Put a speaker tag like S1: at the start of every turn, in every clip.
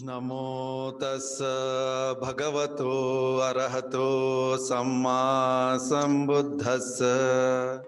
S1: Namo tassa bhagavato arahato samma sambuddhassa.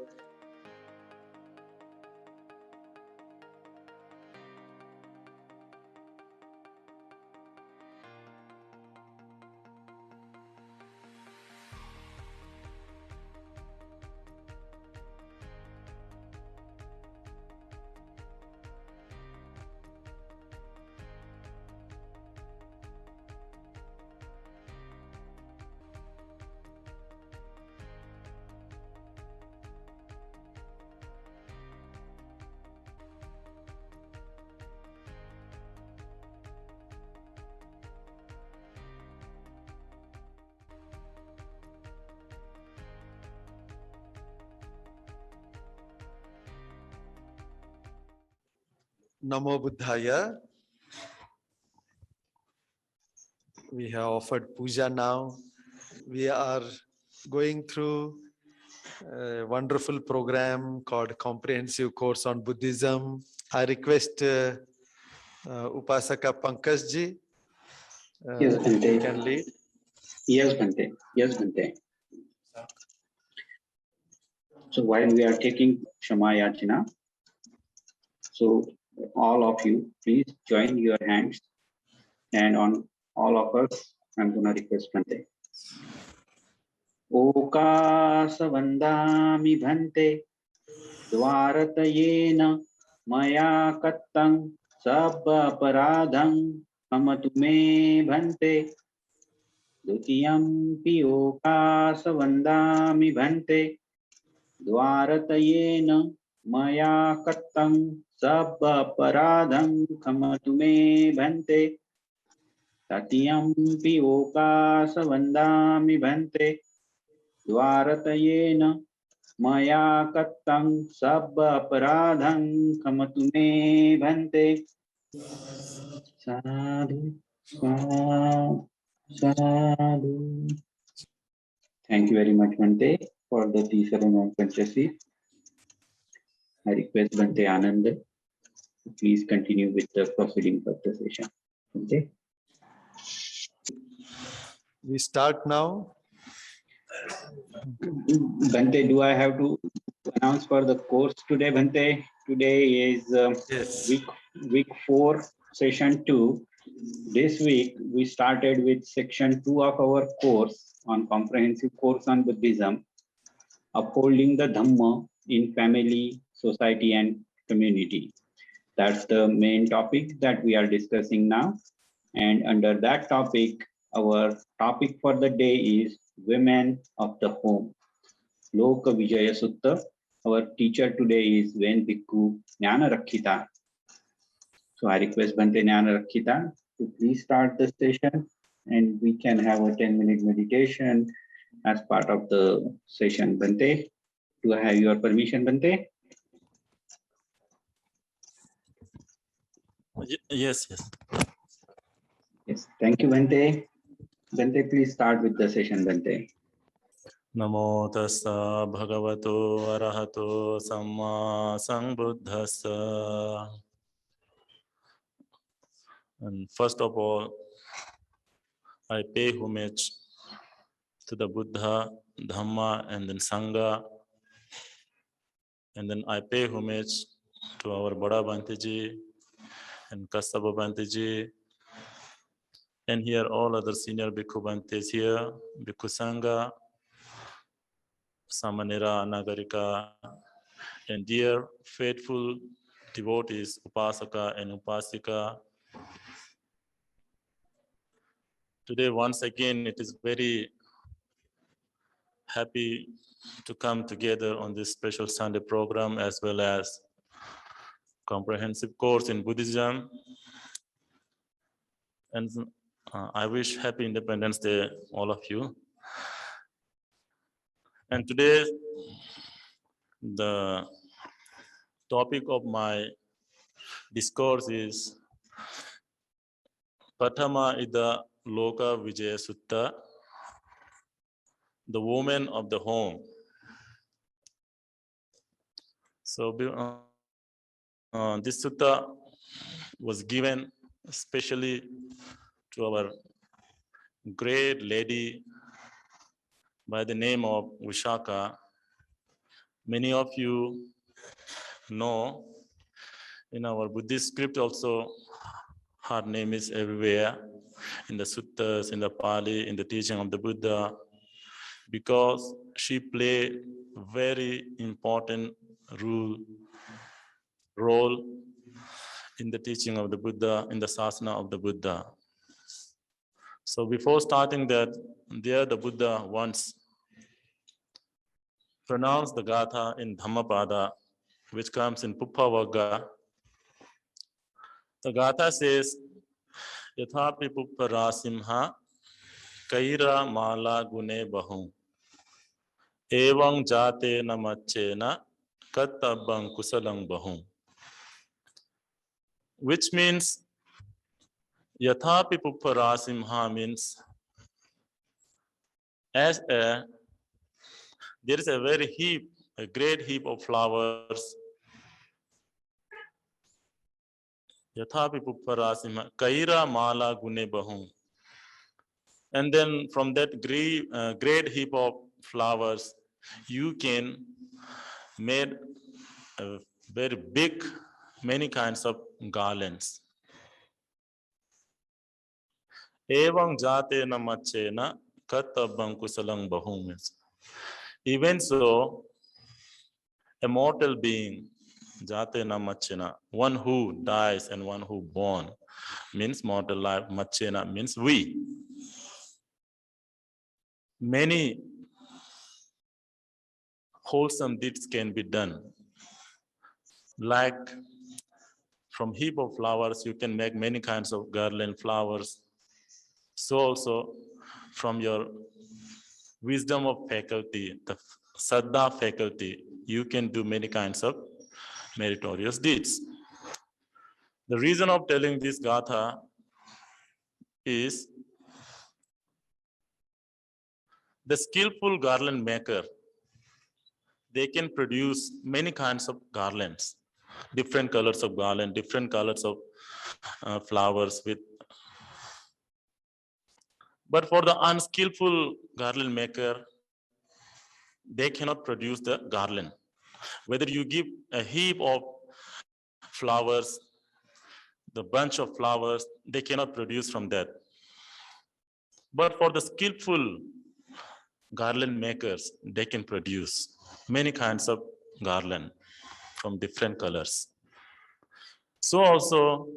S1: Namo Buddhaya. We have offered puja now. We are going through a wonderful program called Comprehensive Course on Buddhism. I request Upasaka Pankaj ji,
S2: Yes, Bhante.
S1: you can lead.
S2: Yes, Bhante. Yes, Bhante. So while we are taking Shamayachana, so all of you, please join your hands, and on all of us, I'm going to request Bhante. Okasa vandami Bhante, dvaratayena maya kattam sabba paradham amatu me Bhante. Dutiyam pi okasa vandami Bhante, dvaratayena maya kattam sabba paradham khamatu me Bhante. Tatiyam pi okasa vandami Bhante, dvaratayena maya kattam sabba paradham khamatu me Bhante. Sadhu, sadhu, sadhu. Thank you very much, Bhante, for the Tisaram and Panchasi. I request Bhante Anand to please continue with the proceedings of the session. Bhante.
S1: We start now.
S2: Bhante, do I have to announce for the course today, Bhante? Today is
S1: Yes.
S2: week 4, session 2. This week, we started with section 2 of our course on comprehensive course on Buddhism, upholding the Dhamma in family, society, and community. That's the main topic that we are discussing now. And under that topic, our topic for the day is Women of the Home. Loka Vijaya Sutta. Our teacher today is Ven Bhikkhu Jnana Rakkhita. So I request Bhante Jnana Rakkhita to please start the session, and we can have a 10-minute meditation as part of the session. Bhante, do I have your permission, Bhante?
S3: Yes.
S2: Yes, thank you, Bhante. Bhante, please start with the session, Bhante.
S3: Namo tassa bhagavato arahato samma sambuddhassa. And first of all, I pay homage to the Buddha, Dhamma, and then Sangha. And then I pay homage to our Bada Bhanteji and Kassapa Bhanteji. And here all other senior Bhikkhu Bhantes here, Bhikkhu Sangha, Samanera, Nagarika, and dear faithful devotees, Upasaka and Upasika. Today, once again, it is very happy to come together on this special Sunday program as well as comprehensive course in Buddhism. And I wish Happy Independence Day, all of you. And today, the topic of my discourse is Prathama Ida Loka Vijaya Sutta, the woman of the home. So this sutta was given especially to our great lady by the name of Vishaka. Many of you know in our Buddhist script also, her name is everywhere, in the suttas, in the Pali, in the teaching of the Buddha, because she played very important role in the teaching of the Buddha, in the sasana of the Buddha. So before starting that, there the Buddha once pronounced the Gatha in Dhammapada, which comes in Puppavagga. The Gatha says, Yathapi Pupparasimha Kaira Mala Gune Bahum Evang Jate Namachena Kattabang Kusalang Bahum. Which means, Yathapi Pupparasimha means, as there is a great heap of flowers. Yathapi Pupparasimha Kaira Mala Gune Bahum. And then from that great heap of flowers, you can make a very big, many kinds of garlands. Evang jate na machena kattabang kusalang bahum. Even so, a mortal being, jate na machena, one who dies and one who born, means mortal life. Machena means we. Many wholesome deeds can be done. Like from heap of flowers, you can make many kinds of garland flowers. So also from your wisdom of faculty, the saddha faculty, you can do many kinds of meritorious deeds. The reason of telling this gatha is the skillful garland maker, they can produce many kinds of garlands, different colors of garland, different colors of flowers with. But for the unskillful garland maker, they cannot produce the garland. Whether you give a heap of flowers, the bunch of flowers, they cannot produce from that. But for the skillful garland makers, they can produce many kinds of garland from different colors. So also,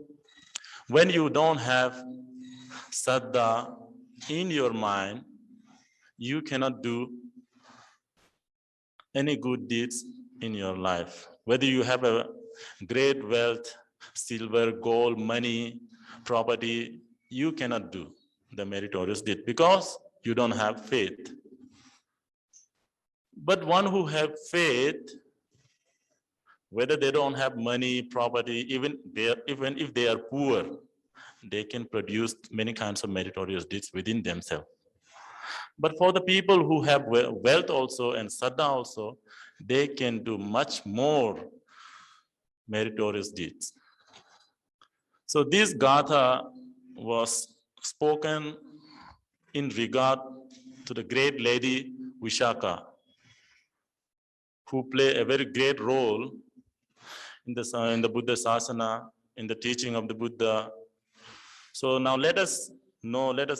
S3: when you don't have saddha in your mind, you cannot do any good deeds in your life. Whether you have a great wealth, silver, gold, money, property, you cannot do the meritorious deed because you don't have faith. But one who have faith, whether they don't have money, property, even if they are poor, they can produce many kinds of meritorious deeds within themselves. But for the people who have wealth also and saddha also, they can do much more meritorious deeds. So this gatha was spoken in regard to the great lady Vishaka, who play a very great role in the Buddha Sasana, in the teaching of the Buddha. So now let us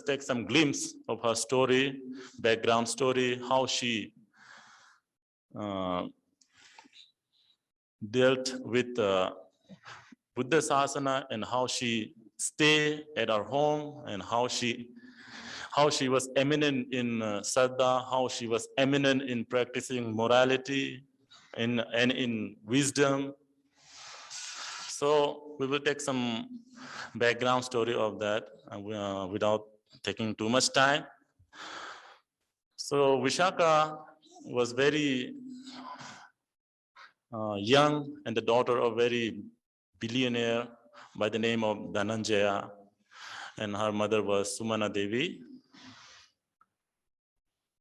S3: take some glimpse of her story, background story, how she dealt with Buddha Sasana and how she stayed at her home and how she was eminent in saddha, how she was eminent in practicing morality and in wisdom. So we will take some background story of that without taking too much time. So Vishaka was very young and the daughter of a very billionaire by the name of Dhananjaya, and her mother was Sumana Devi.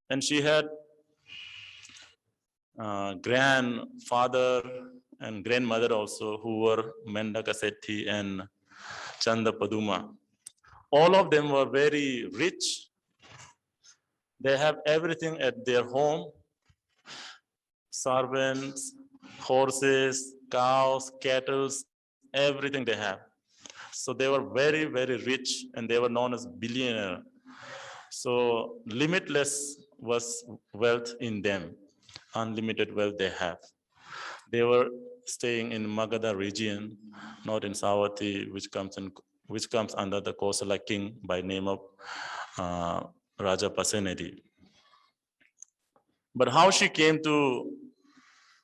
S3: And she had grandfather and grandmother also who were Mendaka Sethi and Chanda Paduma. All of them were very rich. They have everything at their home: servants, horses, cows, cattle, everything they have. So they were very, very rich, and they were known as billionaire. So limitless was wealth in them, unlimited wealth they have. They were staying in Magadha region, not in Savatthi, which comes under the Kosala king by name of Raja Pasenadi. But how she came to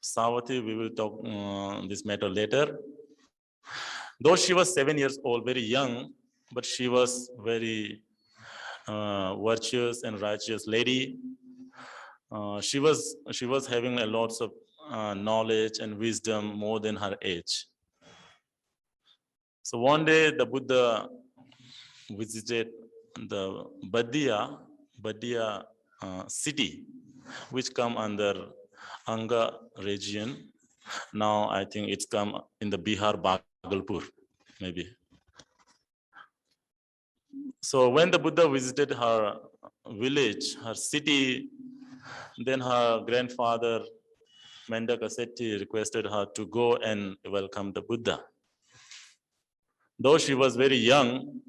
S3: Savatthi, we will talk this matter later. Though she was 7 years old, very young, but she was very virtuous and righteous lady. She was having a lots of knowledge and wisdom more than her age. So one day the Buddha visited the Badia city, which come under Anga region. Now I think it's come in the Bihar, Bhagalpur, maybe. So when the Buddha visited her village, her city, then her grandfather Mendaka Sethi requested her to go and welcome the Buddha. Though she was very young,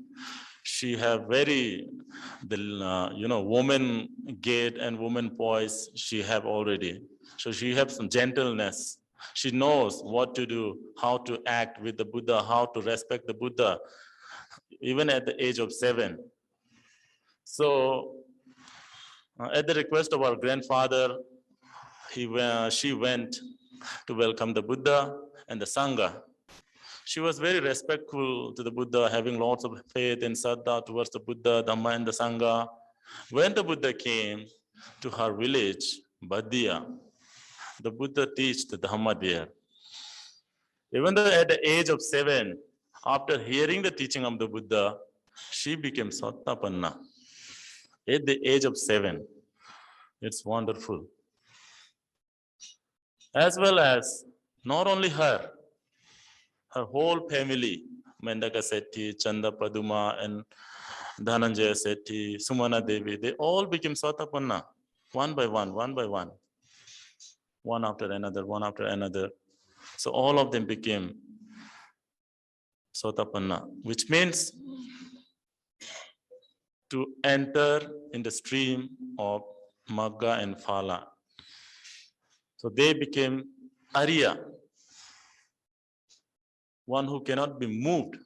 S3: she have very woman gait and woman poise she have already. So she have some gentleness. She knows what to do, how to act with the Buddha, how to respect the Buddha, even at the age of 7. So at the request of our grandfather, she went to welcome the Buddha and the Sangha. She was very respectful to the Buddha, having lots of faith and saddha towards the Buddha, Dhamma, and the Sangha. When the Buddha came to her village, Badia, the Buddha teached the Dhamma there. Even though at the age of 7, after hearing the teaching of the Buddha, she became Sotapanna. At the age of 7, it's wonderful. As well as not only her whole family, Mendaka Sethi, Chanda Paduma, and Dhananjaya Sethi, Sumana Devi, they all became Sotapanna, one by one, one after another. So all of them became Sotapanna, which means to enter in the stream of Magga and Phala. So they became Arya, one who cannot be moved.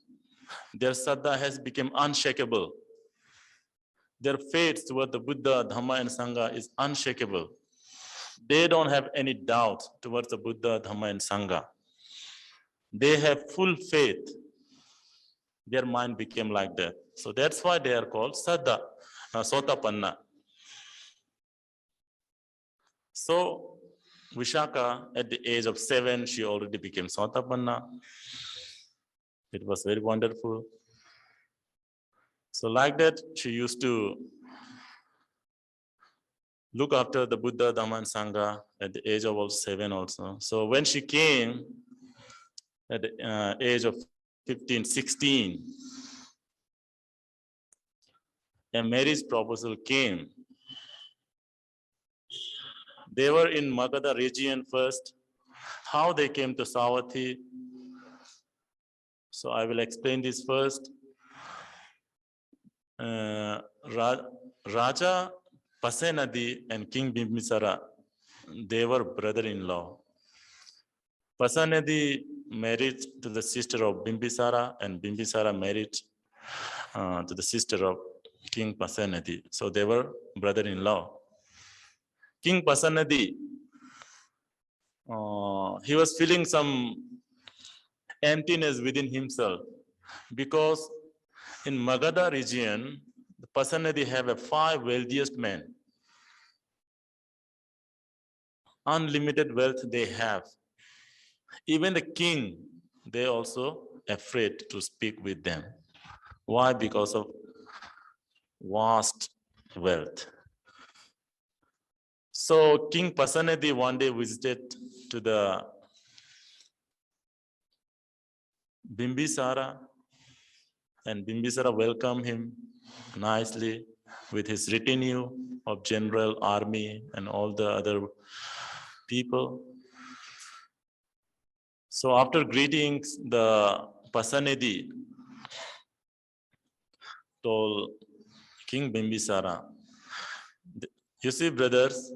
S3: Their saddha has become unshakable. Their faith toward the Buddha, Dhamma, and Sangha is unshakable. They don't have any doubt towards the Buddha, Dhamma, and Sangha. They have full faith. Their mind became like that. So that's why they are called Saddha, Sotapanna. So Vishaka, at the age of 7, she already became Sotapanna. It was very wonderful. So like that, she used to look after the Buddha, Dhamma, and Sangha at the age of 7 also. So when she came at the age of 15, 16, a marriage proposal came. They were in Magadha region first. How they came to Savatthi? So I will explain this first. Raja Pasenadi and King Bimbisara, they were brother-in-law. Pasenadi married to the sister of Bimbisara, and Bimbisara married to the sister of King Pasenadi. So they were brother-in-law. King Pasenadi, he was feeling some emptiness within himself, because in Magadha region, the Pasenadi have 5 wealthiest men. Unlimited wealth they have. Even the king, they also afraid to speak with them. Why? Because of vast wealth. So King Pasenadi one day visited to the And Bimbisara welcomed him nicely with his retinue of general, army, and all the other people. So after greetings, the Pasanidhi told King Bimbisara, you see, brothers,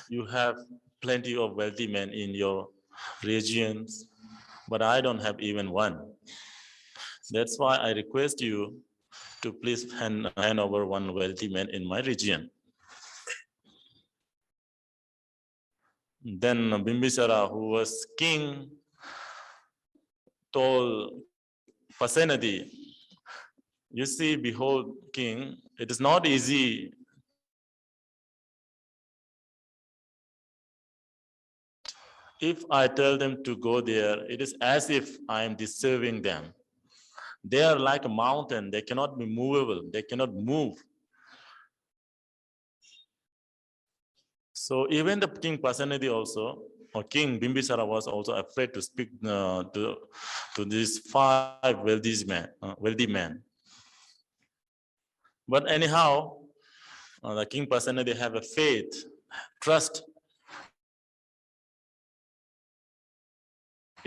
S3: you have plenty of wealthy men in your regions, but I don't have even one. That's why I request you to please hand over one wealthy man in my region. Then Bimbisara, who was king, told Pasenadi, you see, behold, king, it is not easy. If I tell them to go there, it is as if I am disturbing them. They are like a mountain, they cannot be movable, they cannot move. So even the King Pasenadi also, or King Bimbisara was also afraid to speak to these 5 wealthy men. But anyhow, the King Pasenadi have a faith, trust,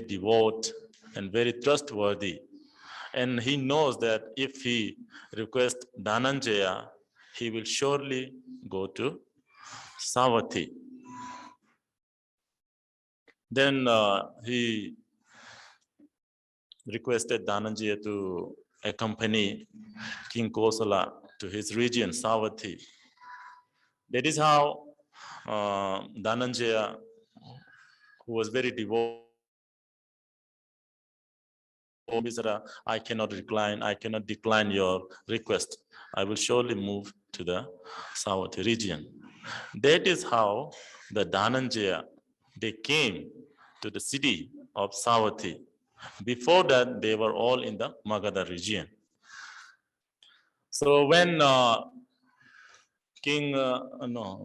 S3: devout, and very trustworthy. And he knows that if he requests Dhananjaya, he will surely go to Savatthi. Then he requested Dhananjaya to accompany King Kosala to his region, Savatthi. That is how Dhananjaya, who was very devout, I cannot decline your request. I will surely move to the Savatthi region. That is how the Dhananjaya, they came to the city of Savatthi. Before that, they were all in the Magadha region. So when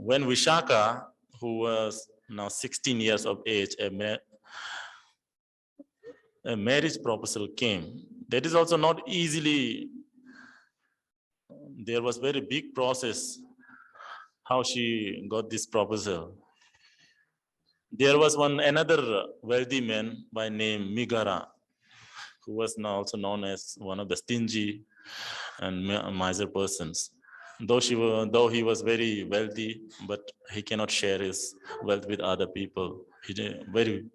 S3: when Vishaka, who was now 16 years of age, a marriage proposal came. That is also not easily, there was very big process how she got this proposal. There was another wealthy man by name Migara, who was now also known as one of the stingy and miser persons. Though he was very wealthy, but he cannot share his wealth with other people. He very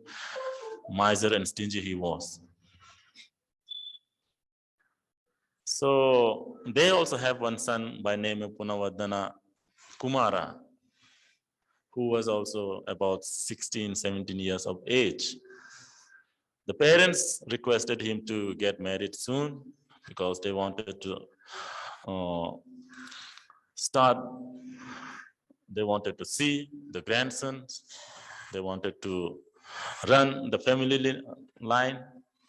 S3: miser and stingy he was. So they also have one son by name of Punavardhana Kumara, who was also about 16, 17 years of age. The parents requested him to get married soon because they wanted to they wanted to see the grandsons, they wanted to run the family line.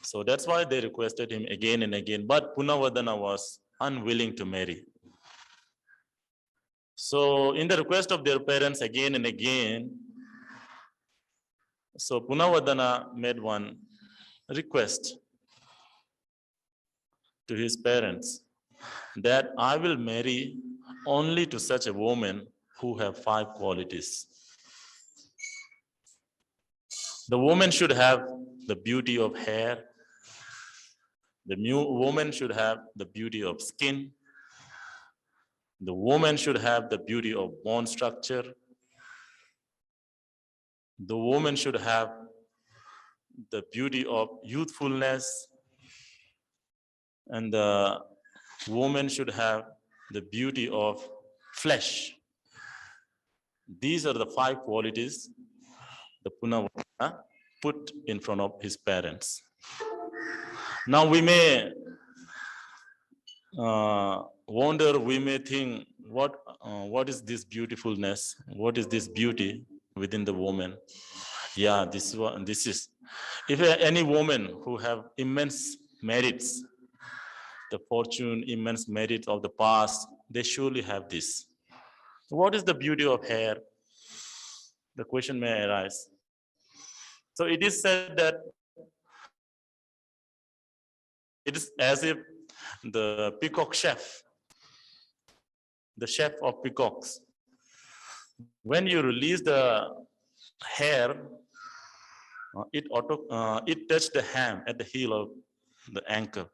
S3: So that's why they requested him again and again, but Punavardhana was unwilling to marry. So in the request of their parents again and again, so Punavardhana made one request to his parents that I will marry only to such a woman who have 5 qualities. The woman should have the beauty of hair. The woman should have the beauty of skin. The woman should have the beauty of bone structure. The woman should have the beauty of youthfulness. And the woman should have the beauty of flesh. These are the 5 qualities the Punavardhana put in front of his parents. Now we may wonder, we may think, what is this beautifulness? What is this beauty within the woman? Yeah, this is. If any woman who have immense merits, the fortune, immense merit of the past, they surely have this. What is the beauty of hair? The question may arise. So it is said that it is as if the peacock chef, the chef of peacocks. When you release the hair, it touched the ham at the heel of the ankle.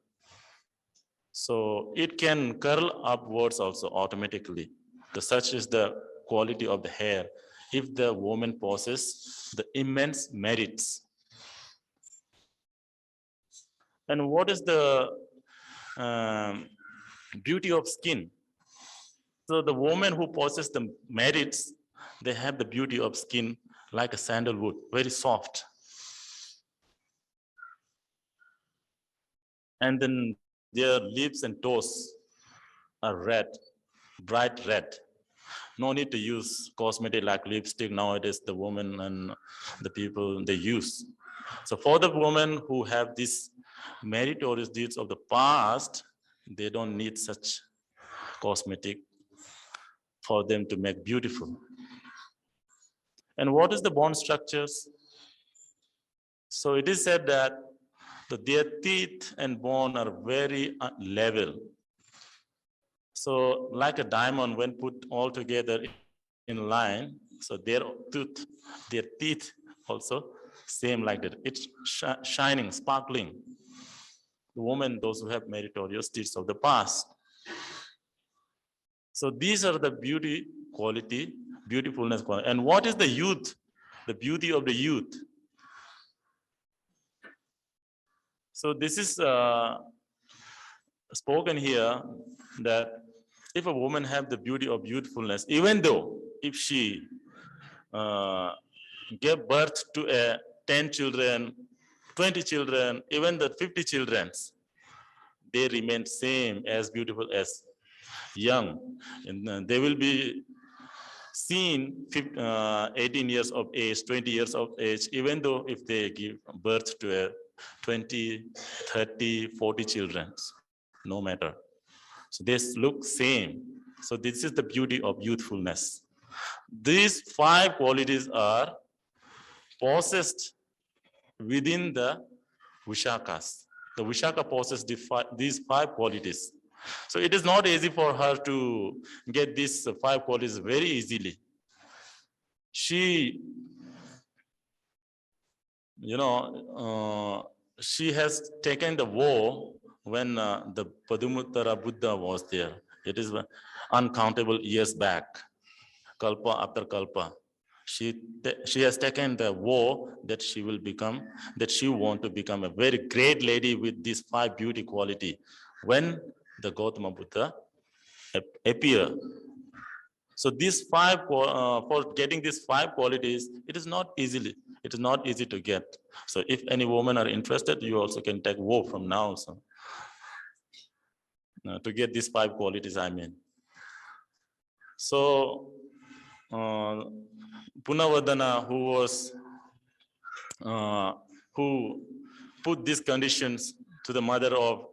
S3: So it can curl upwards also automatically. Such is the quality of the hair if the woman possesses the immense merits. And what is the beauty of skin? So the woman who possesses the merits, they have the beauty of skin like a sandalwood, very soft. And then their lips and toes are red, bright red. No need to use cosmetic like lipstick nowadays, the women and the people, they use. So for the women who have these meritorious deeds of the past, they don't need such cosmetic for them to make beautiful. And what is the bone structures? So it is said that their teeth and bone are very level. So like a diamond, when put all together in line, so their teeth also same like that. It's shining, sparkling. The women, those who have meritorious deeds of the past. So these are the beauty quality, beautifulness quality. And what is the youth? The beauty of the youth. So this is spoken here that if a woman have the beauty of youthfulness, even though if she gave birth to 10 children, 20 children, even the 50 children, they remain same as beautiful as young. And they will be seen 18 years of age, 20 years of age, even though if they give birth to 20, 30, 40 children, no matter. So they look same. So this is the beauty of youthfulness. These 5 qualities are possessed within the Vishakhas. The Vishaka possesses these 5 qualities. So it is not easy for her to get these 5 qualities very easily. She, she has taken the vow when the Padumattara Buddha was there. It is uncountable years back, kalpa after kalpa. She has taken the vow that she will become, that she want to become a very great lady with these 5 beauty quality. When the Gautama Buddha appear. So these 5, for getting these 5 qualities, it is not easy to get. So if any women are interested, you also can take vow from now. So to get these 5 qualities, I mean. So Punavardhana, who put these conditions to the mother of,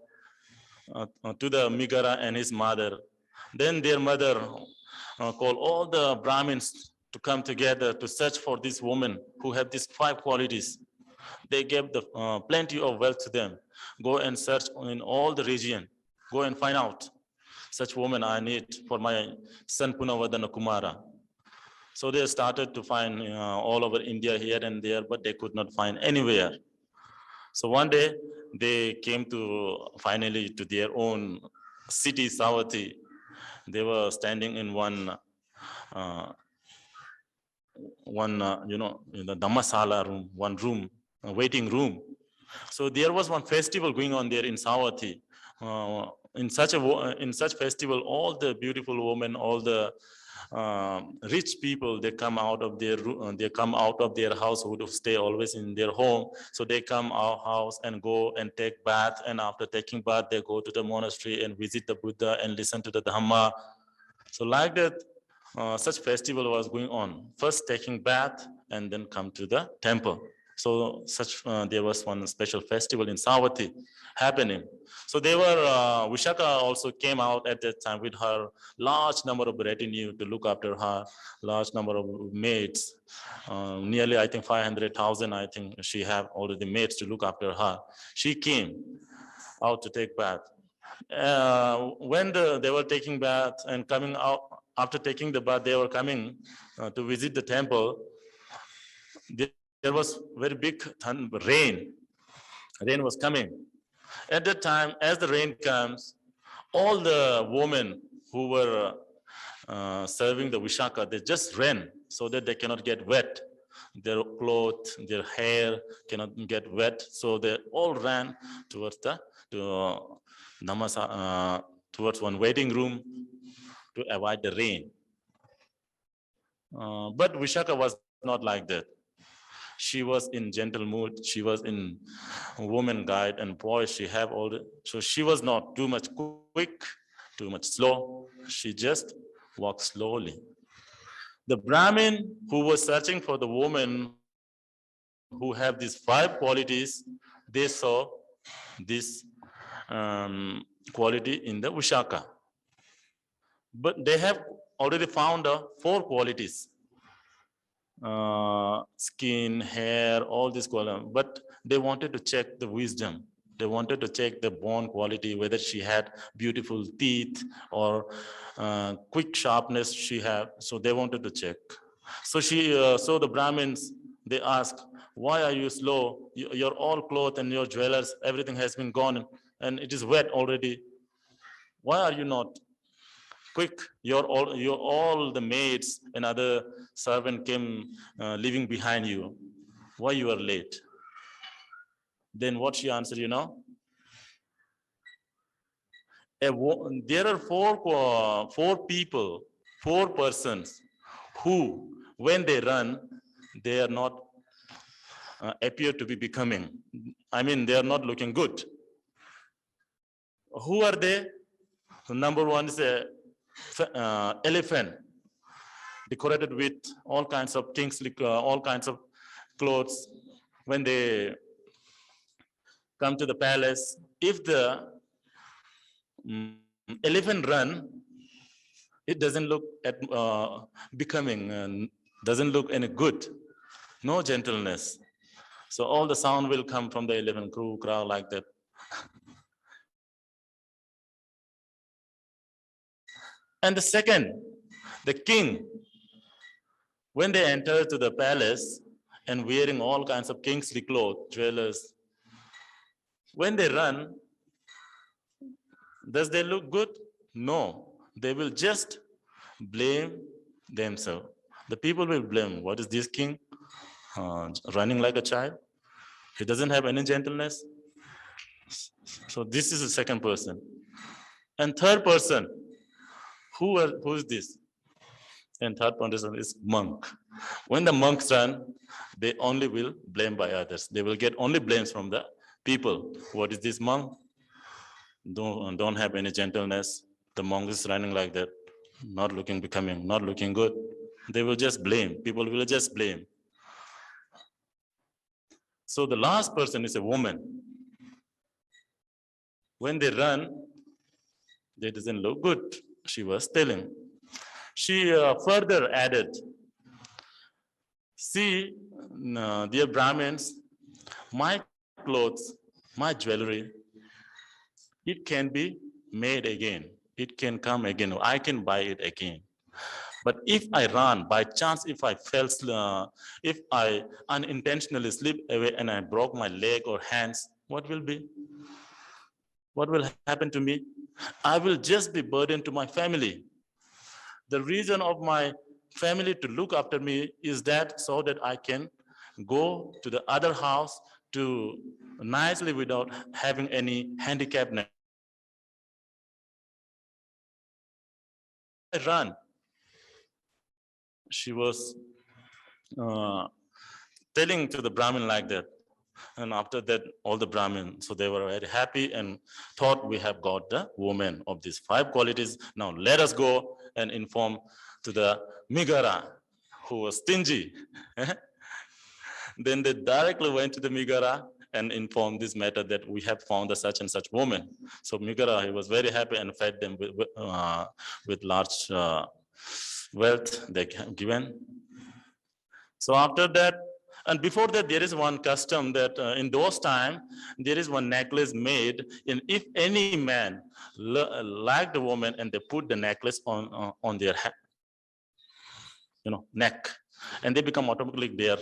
S3: to the Migara and his mother, then their mother called all the Brahmins to come together to search for this woman who have these 5 qualities. They gave the plenty of wealth to them. Go and search in all the region. Go and find out such woman I need for my son Punavardhana Kumara. So they started to find all over India here and there, but they could not find anywhere. So one day they came to finally to their own city, Savatthi. They were standing in one in the Dhammasala room, one room, a waiting room. So there was one festival going on there in Savatthi. In such festival, all the beautiful women, all the rich people, they come out of their house, who stay always in their home. So they come our house and go and take bath, and after taking bath, they go to the monastery and visit the Buddha and listen to the Dhamma. So like that, such festival was going on. First taking bath and then come to the temple. So there was one special festival in Savatthi happening. So they were, Vishaka also came out at that time with her large number of retinue to look after her, large number of maids. Nearly, I think 500,000, I think she have already maids to look after her. She came out to take bath. When they were taking bath and coming out, after taking the bath, they were coming to visit the temple. There was very big rain. Rain was coming. At that time, as the rain comes, all the women who were serving the Vishaka, they just ran so that they cannot get wet. Their clothes, their hair cannot get wet. So they all ran towards towards one waiting room to avoid the rain. But Vishaka was not like that. She was in gentle mood. She was in woman guide and poise. She have all the, so she was not too much quick, too much slow. She just walked slowly. The Brahmin who was searching for the woman who have these 5 qualities, they saw this quality in the Vishaka. But they have already found 4 qualities. Skin, hair, all this quality, but they wanted to check the wisdom. They wanted to check the bone quality, whether she had beautiful teeth or quick sharpness she had. So they wanted to check. So so the Brahmins, they asked, why are you slow? Your all clothes and your jewelers, everything has been gone and it is wet already. Why are you not quick? You're all the maids and other servant came leaving behind you. Why you are late? Then what she answered, you know? There are four people, 4 persons who, when they run, they are not appear to be becoming. I mean, they are not looking good. Who are they? Number 1 is a elephant, decorated with all kinds of things, all kinds of clothes. When they come to the palace, if the elephant run, it doesn't look at becoming and doesn't look any good, no gentleness. So all the sound will come from the elephant, crew, crow, like that. And the second, the king, when they enter to the palace and wearing all kinds of kingly clothes, jewelers, when they run, does they look good? No, they will just blame themselves. The people will blame, what is this king running like a child? He doesn't have any gentleness. So this is the second person. And third person, who is this? And third person is monk. When the monks run, they only will blame by others. They will get only blames from the people. What is this monk? Don't have any gentleness. The monk is running like that, not looking becoming, not looking good. They will just blame. People will just blame. So the last person is a woman. When they run, they doesn't look good. She was telling. She further added, see, dear Brahmins, my clothes, my jewelry, it can be made again. It can come again. I can buy it again. But if I run, by chance, if I fell, if I unintentionally slip away and I broke my leg or hands, what will be? What will happen to me? I will just be burdened to my family. The reason of my family to look after me is that so that I can go to the other house to nicely without having any handicap. I run. She was telling to the Brahmin like that. And after that, all the Brahmins, so they were very happy and thought we have got the woman of these 5 qualities. Now let us go and inform to the Migara, who was stingy. Then they directly went to the Migara and informed this matter that we have found a such and such woman. So Migara, he was very happy and fed them with large wealth they given. So after that, And before that, there is one custom that in those times, there is one necklace made. And if any man liked a woman and they put the necklace on their neck, and they become automatically their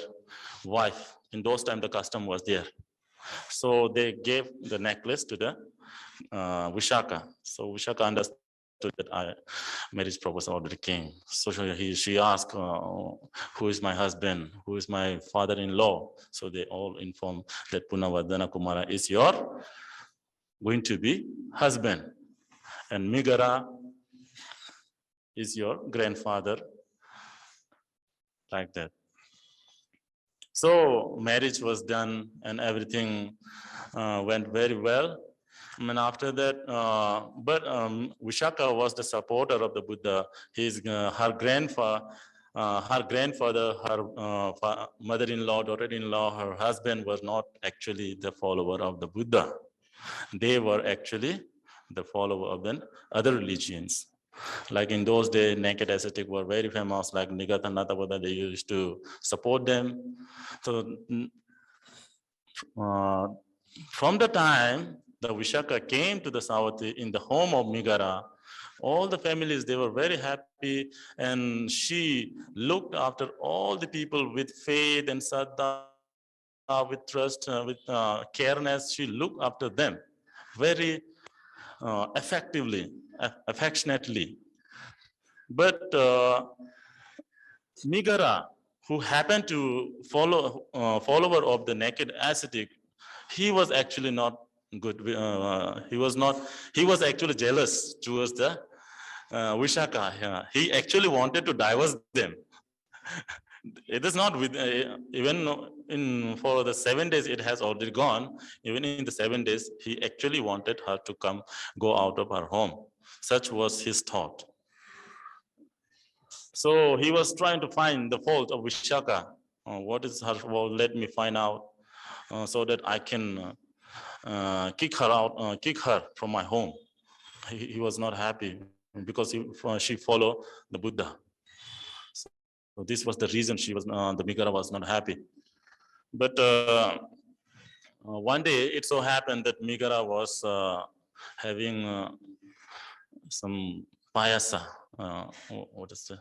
S3: wife. In those times, the custom was there. So they gave the necklace to the Vishaka. So Vishaka understood that marriage proposal already came. So she asked, who is my husband? Who is my father-in-law? So they all informed that Punavardhana Kumara is your going to be husband. And Migara is your grandfather, like that. So marriage was done and everything went very well. And after that, Vishaka was the supporter of the Buddha. Her grandfather, her mother-in-law, daughter-in-law, her husband was not actually the follower of the Buddha. They were actually the follower of the other religions. Like in those days, naked ascetic were very famous, like Nigatha Natapatha, they used to support them. So from the time the Vishaka came to the Savatthi in the home of Migara, all the families, they were very happy, and she looked after all the people with faith and saddha, with trust, with careness. She looked after them very effectively, affectionately. But Migara, who happened to follower of the naked ascetic, he was actually not good. He was actually jealous towards the Vishaka. He actually wanted to divorce them. It is not with even for the 7 days it has already gone. Even in the 7 days, he actually wanted her to go out of her home. Such was his thought. So he was trying to find the fault of Vishaka. What is her fault? Let me find out so that I can kick her from my home. He was not happy because she followed the Buddha. So this was the reason the Migara was not happy. But one day it so happened that Migara was having some payasa. What is the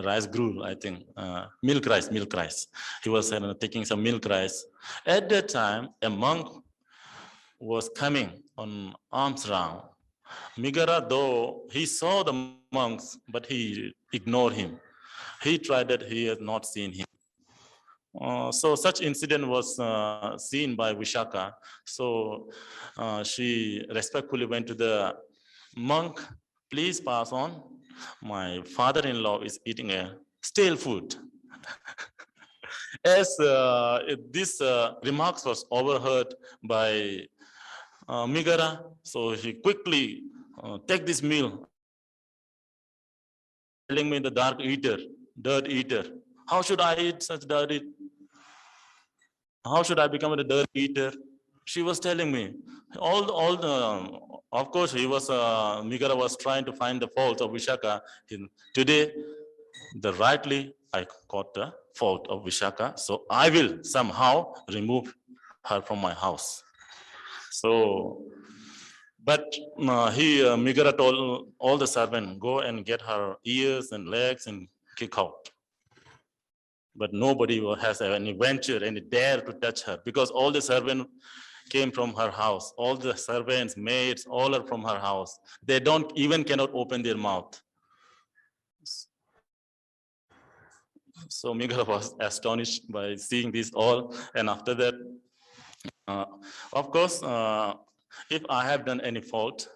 S3: rice gruel, I think, milk rice. He was taking some milk rice. At that time, a monk was coming on arms round. Migara, though he saw the monks, but he ignored him. He tried that he had not seen him. So such incident was seen by Vishaka. So she respectfully went to the monk, please pass on. My father-in-law is eating a stale food. As this remarks was overheard by Migara, so he quickly take this meal, telling me the dirt eater. How should I eat such dirt? How should I become a dirt eater? She was telling me of course, Migara was trying to find the fault of Vishaka. Today, rightly, I caught the fault of Vishaka. So I will somehow remove her from my house. So, but Migara told all the servants, go and get her ears and legs and kick out. But nobody has any venture, any dare to touch her, because all the servants came from her house. All the servants, maids, all are from her house. They cannot open their mouth. So Migara was astonished by seeing this all. And after that, of course, if I have done any fault,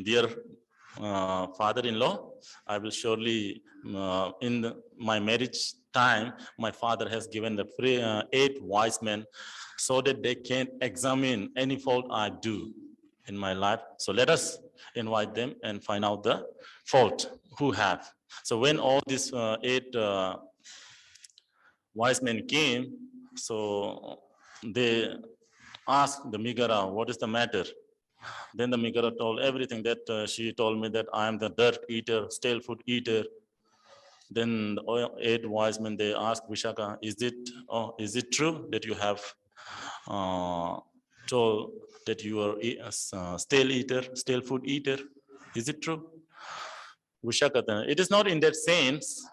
S3: dear father-in-law, I will surely, in my marriage time, my father has given the 8 wise men so that they can examine any fault I do in my life. So let us invite them and find out the fault who have. So when all these 8 wise men came, so they asked the Migara, what is the matter? Then the Migara told everything that she told me that I am the dirt eater, stale food eater. Then the 8 wise men, they asked Vishaka, is it true that you have told that you are a stale food eater? Is it true? Vishaka, it is not in that sense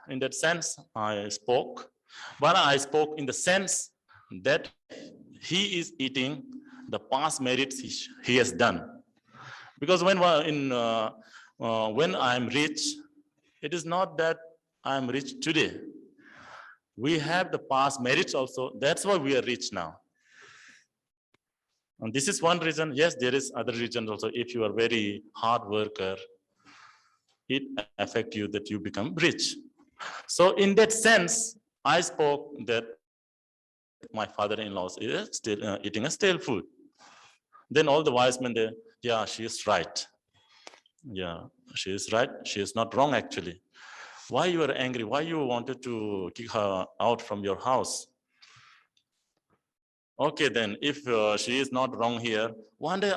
S3: I spoke, but I spoke in the sense that he is eating the past merits he has done. Because when I am rich, it is not that I am rich today. We have the past merits also. That's why we are rich now. And this is one reason. Yes, there is other reasons also. If you are very hard worker, it affects you that you become rich. So in that sense, I spoke that my father-in-law is still eating a stale food. Then all the wise men, they, yeah, she is right. Yeah, she is right. She is not wrong actually. Why you are angry? Why you wanted to kick her out from your house? Okay, then if she is not wrong here, one day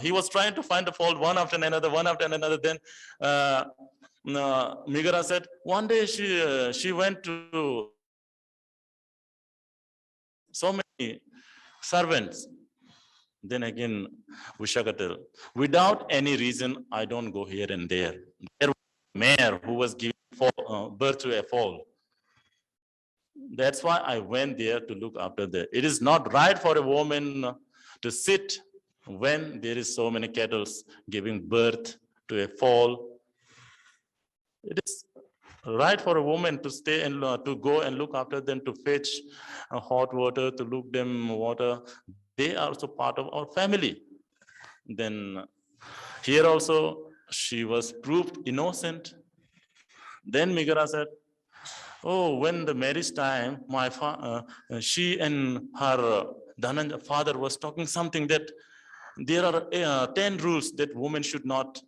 S3: he was trying to find the fault one after another, one after another. Then Migara said, one day she went to so many servants. Then again, Vishakatel, without any reason, I don't go here and there. There was a mayor who was giving birth to a foal. That's why I went there to look after that. It is not right for a woman to sit when there is so many cattle giving birth to a foal. It is right for a woman to stay and to go and look after them, to fetch hot water, to look them water. They are also part of our family. Then here also she was proved innocent. Then Migara said, oh, when the marriage time, she and her Dhananjay father was talking something that there are 10 rules that a woman should not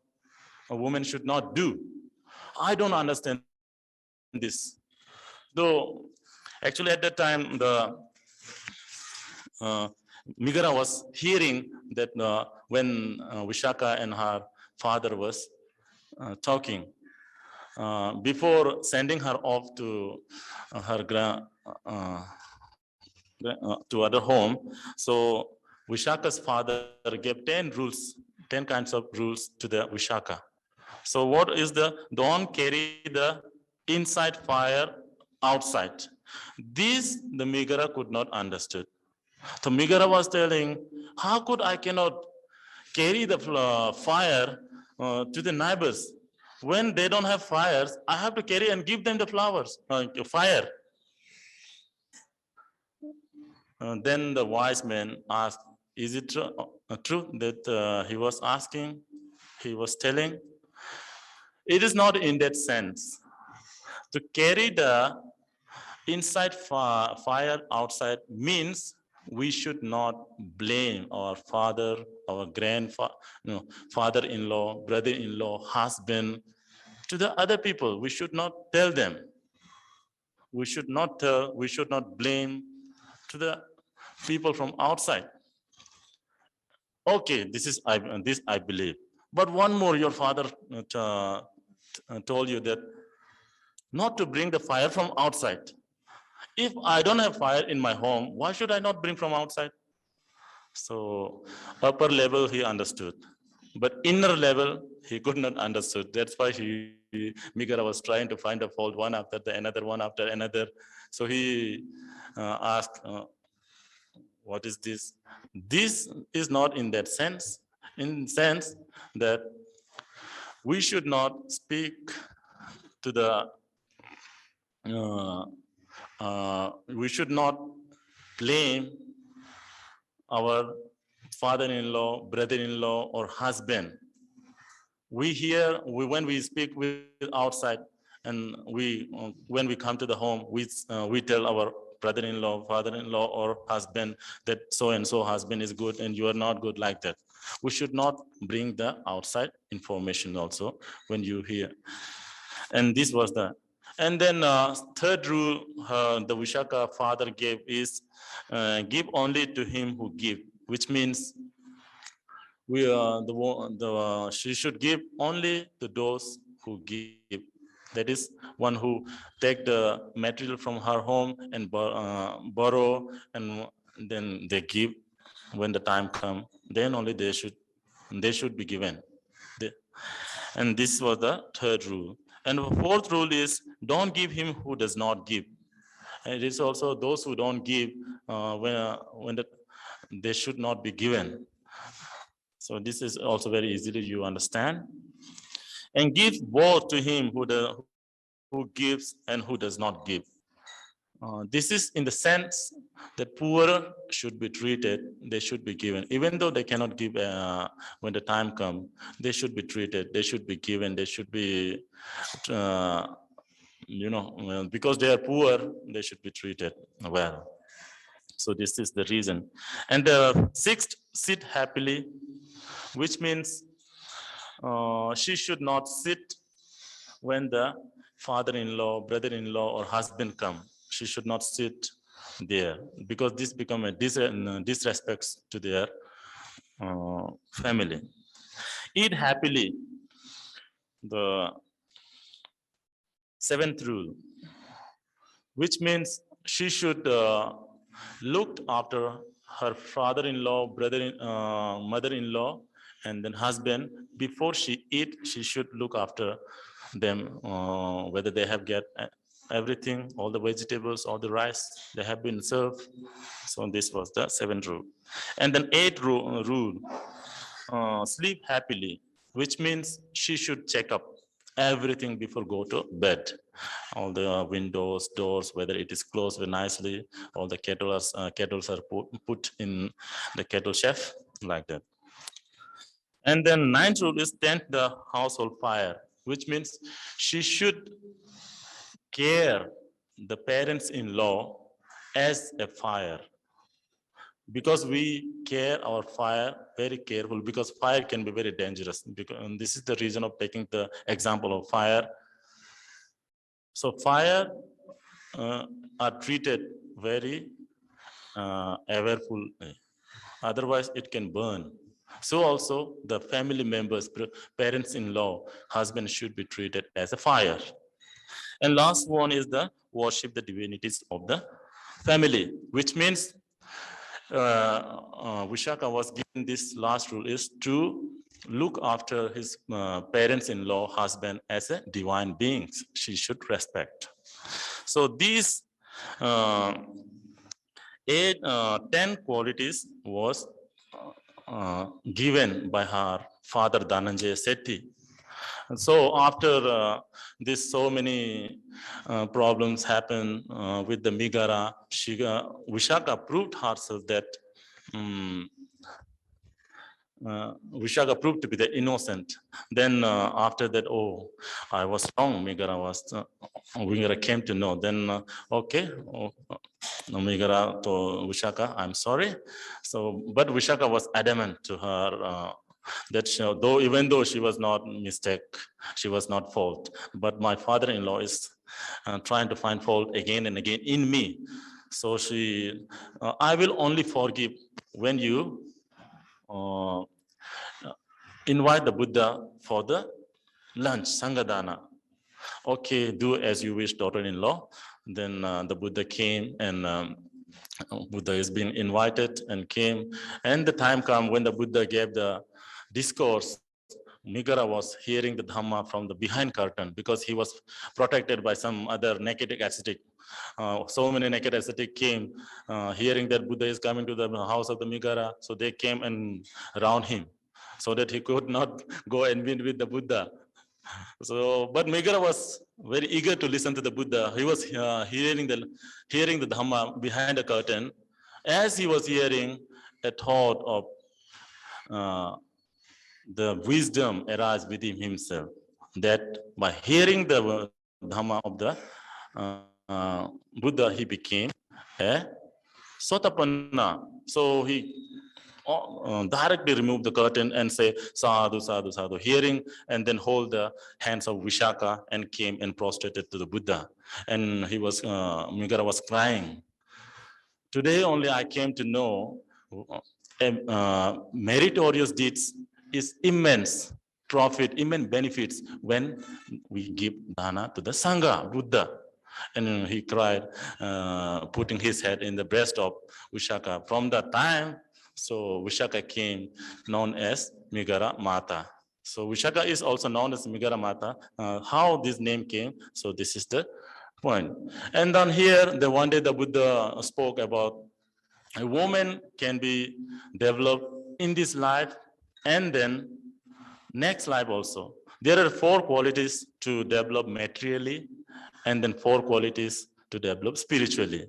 S3: do. I don't understand this. Though actually at that time, Migara was hearing that when Vishaka and her father was talking, before sending her off to to other home. So Vishaka's father gave 10 rules, 10 kinds of rules to the Vishaka. So what is don't carry the inside fire outside. This the Migara could not understood. So Migara was telling, how could I cannot carry the fire to the neighbors? When they don't have fires, I have to carry and give them the fire. Then the wise man asked, is it true that he was asking, he was telling? It is not in that sense. To carry the inside fire outside means we should not blame our father, our grandfather, father-in-law, brother-in-law, husband to the other people. We should not tell them. We should not blame to the people from outside. Okay, this I believe. But one more, your father told you that not to bring the fire from outside. If I don't have fire in my home, why should I not bring from outside? So upper level he understood, but inner level he could not understood. That's why Migara was trying to find a fault one after the another, one after another. So he asked, what is this? This is not in that sense, in sense that we should not speak to the, we should not blame our father-in-law, brother-in-law, or husband. When we speak with outside, and when we come to the home, we tell our brother-in-law, father-in-law, or husband that so and so husband is good and you are not good, like that. We should not bring the outside information also when you hear. And this was and then third rule the Vishaka father gave is give only to him who give, which means she should give only to those who give. That is one who take the material from her home and borrow, and then they give when the time come. Then only they should be given. And this was the third rule. And the fourth rule is don't give him who does not give. And it is also those who don't give they should not be given. So this is also very easily you understand. And give both to him who gives and who does not give. This is in the sense that poor should be treated, they should be given. Even though they cannot give when the time comes, they should be treated, they should be given, they should be, because they are poor, they should be treated well. So this is the reason. And the sixth, sit happily, which means she should not sit when the father-in-law, brother-in-law, or husband come. She should not sit there, because this become a disrespect to their family. Eat happily, the seventh rule, which means she should look after her father-in-law, mother-in-law, and then husband. Before she eat, she should look after them, whether they have get everything, all the vegetables, all the rice, they have been served. So this was the seventh rule. And then eighth rule, sleep happily, which means she should check up everything before go to bed. All the windows, doors, whether it is closed very nicely, all the kettles are put in the kettle chef, like that. And then ninth rule is tend the household fire, which means she should care the parents-in-law as a fire, because we care our fire very careful, because fire can be very dangerous. And this is the reason of taking the example of fire. So fire are treated very awareful, otherwise it can burn. So also the family members, parents-in-law, husband should be treated as a fire. And last one is the worship the divinities of the family, which means Vishaka was given this last rule is to look after his parents-in-law, husband as a divine beings. She should respect. So these 10 qualities was given by her father Dhananjaya Sethi. And so after this, so many problems happen with the Migara, Vishaka proved herself that Vishaka proved to be the innocent. Then after that, oh, I was wrong. Migara came to know. Then okay, Migara to Vishaka, I'm sorry. So, but Vishaka was adamant to her that even though she was not mistake, she was not fault. But my father-in-law is trying to find fault again and again in me. So I will only forgive when you invite the Buddha for the lunch, Sangadana. Okay, do as you wish, daughter-in-law. Then the Buddha came, and Buddha has been invited and came. And the time come when the Buddha gave the discourse, Migara was hearing the Dhamma from the behind curtain, because he was protected by some other naked ascetic. So many naked ascetic came hearing that Buddha is coming to the house of the Migara. So they came and around him, so that he could not go and meet with the Buddha. So, but Migara was very eager to listen to the Buddha. He was hearing the Dhamma behind the curtain. As he was hearing, a thought of the wisdom arise within himself, that by hearing the Dhamma of the Buddha, he became a Sotapanna. So he directly remove the curtain and say sadhu, sadhu, sadhu, hearing, and then hold the hands of Vishaka and came and prostrated to the Buddha. And Migara was crying. Today only I came to know meritorious deeds is immense. profit, immense benefits when we give dana to the Sangha, Buddha. And he cried, putting his head in the breast of Vishaka. From that time, so Vishaka came known as Migara Mata. So Vishaka is also known as Migara Mata. How this name came, so this is the point. And then here, the one day the Buddha spoke about a woman can be developed in this life and then next life also. There are 4 qualities to develop materially and then 4 qualities to develop spiritually.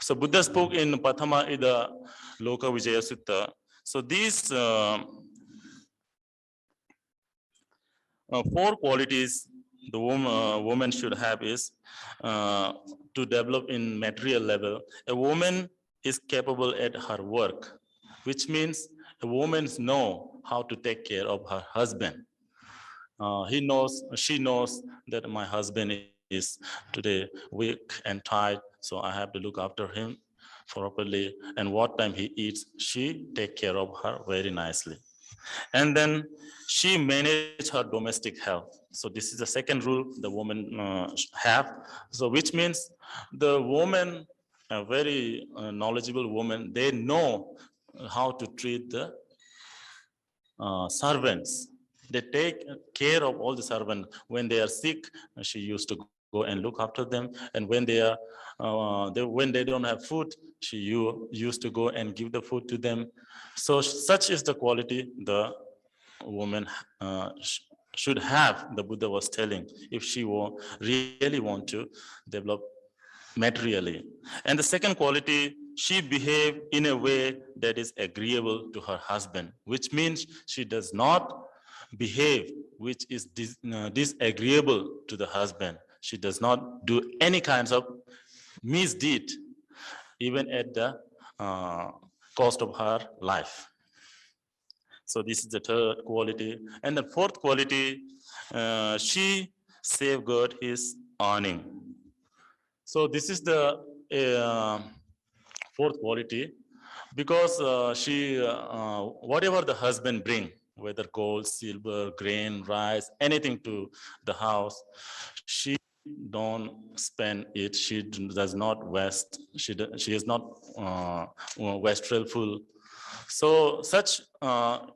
S3: So Buddha spoke in Pathama Ida Loka Vijaya Sutta. So these 4 qualities the woman should have is to develop in material level. A woman is capable at her work, which means a woman know how to take care of her husband. She knows that my husband is today weak and tired, so I have to look after him properly. And what time he eats, she take care of her very nicely. And then she manage her domestic health. So this is the second rule the woman have. So which means the woman, a very knowledgeable woman, they know how to treat the servants. They take care of all the servants. When they are sick, she used to go and look after them. And when they are, when they don't have food, she used to go and give the food to them. So such is the quality the woman should have. The Buddha was telling, if she really want to develop materially. And the second quality, she behave in a way that is agreeable to her husband, which means she does not behave which is disagreeable to the husband. She does not do any kinds of misdeed, even at the cost of her life. So this is the third quality. And the fourth quality, she safeguard his earning. So this is the fourth quality, because whatever the husband bring, whether gold, silver, grain, rice, anything to the house, she don't spend it. She does not waste. She is not wasteful. So such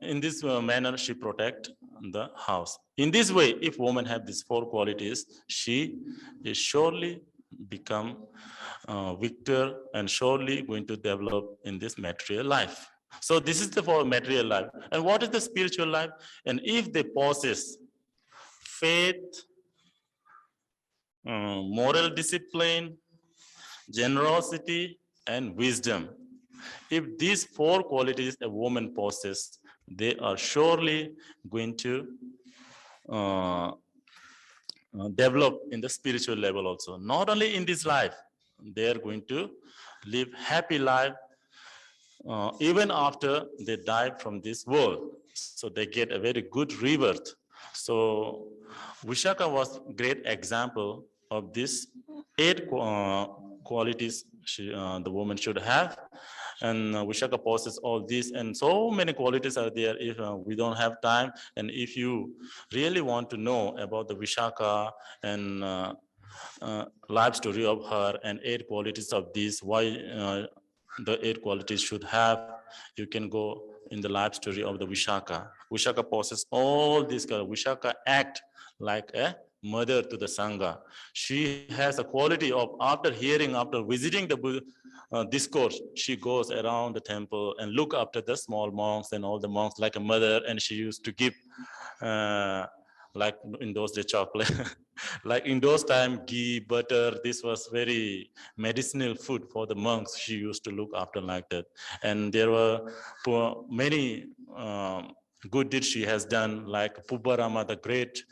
S3: in this manner she protect the house. In this way, if woman have these 4 qualities, she is surely become victor and surely going to develop in this material life. So this is the for material life. And what is the spiritual life? And if they possess faith, moral discipline, generosity, and wisdom, if these 4 qualities a woman possesses, they are surely going to develop in the spiritual level also. Not only in this life, they are going to live happy life even after they die from this world. So they get a very good rebirth. So Vishaka was great example of this 8 qualities the woman should have. And Vishaka possesses all these, and so many qualities are there. If we don't have time, and if you really want to know about the Vishaka and life story of her and 8 qualities of these, why the 8 qualities should have, you can go in the life story of the Vishaka. Vishaka possesses all these. Vishaka act like a mother to the Sangha. She has a quality of after visiting the discourse, she goes around the temple and look after the small monks and all the monks like a mother, and she used to give like in those days chocolate like in those time ghee, butter. This was very medicinal food for the monks. She used to look after like that. And there were many good deeds she has done, like Pubbarama, the great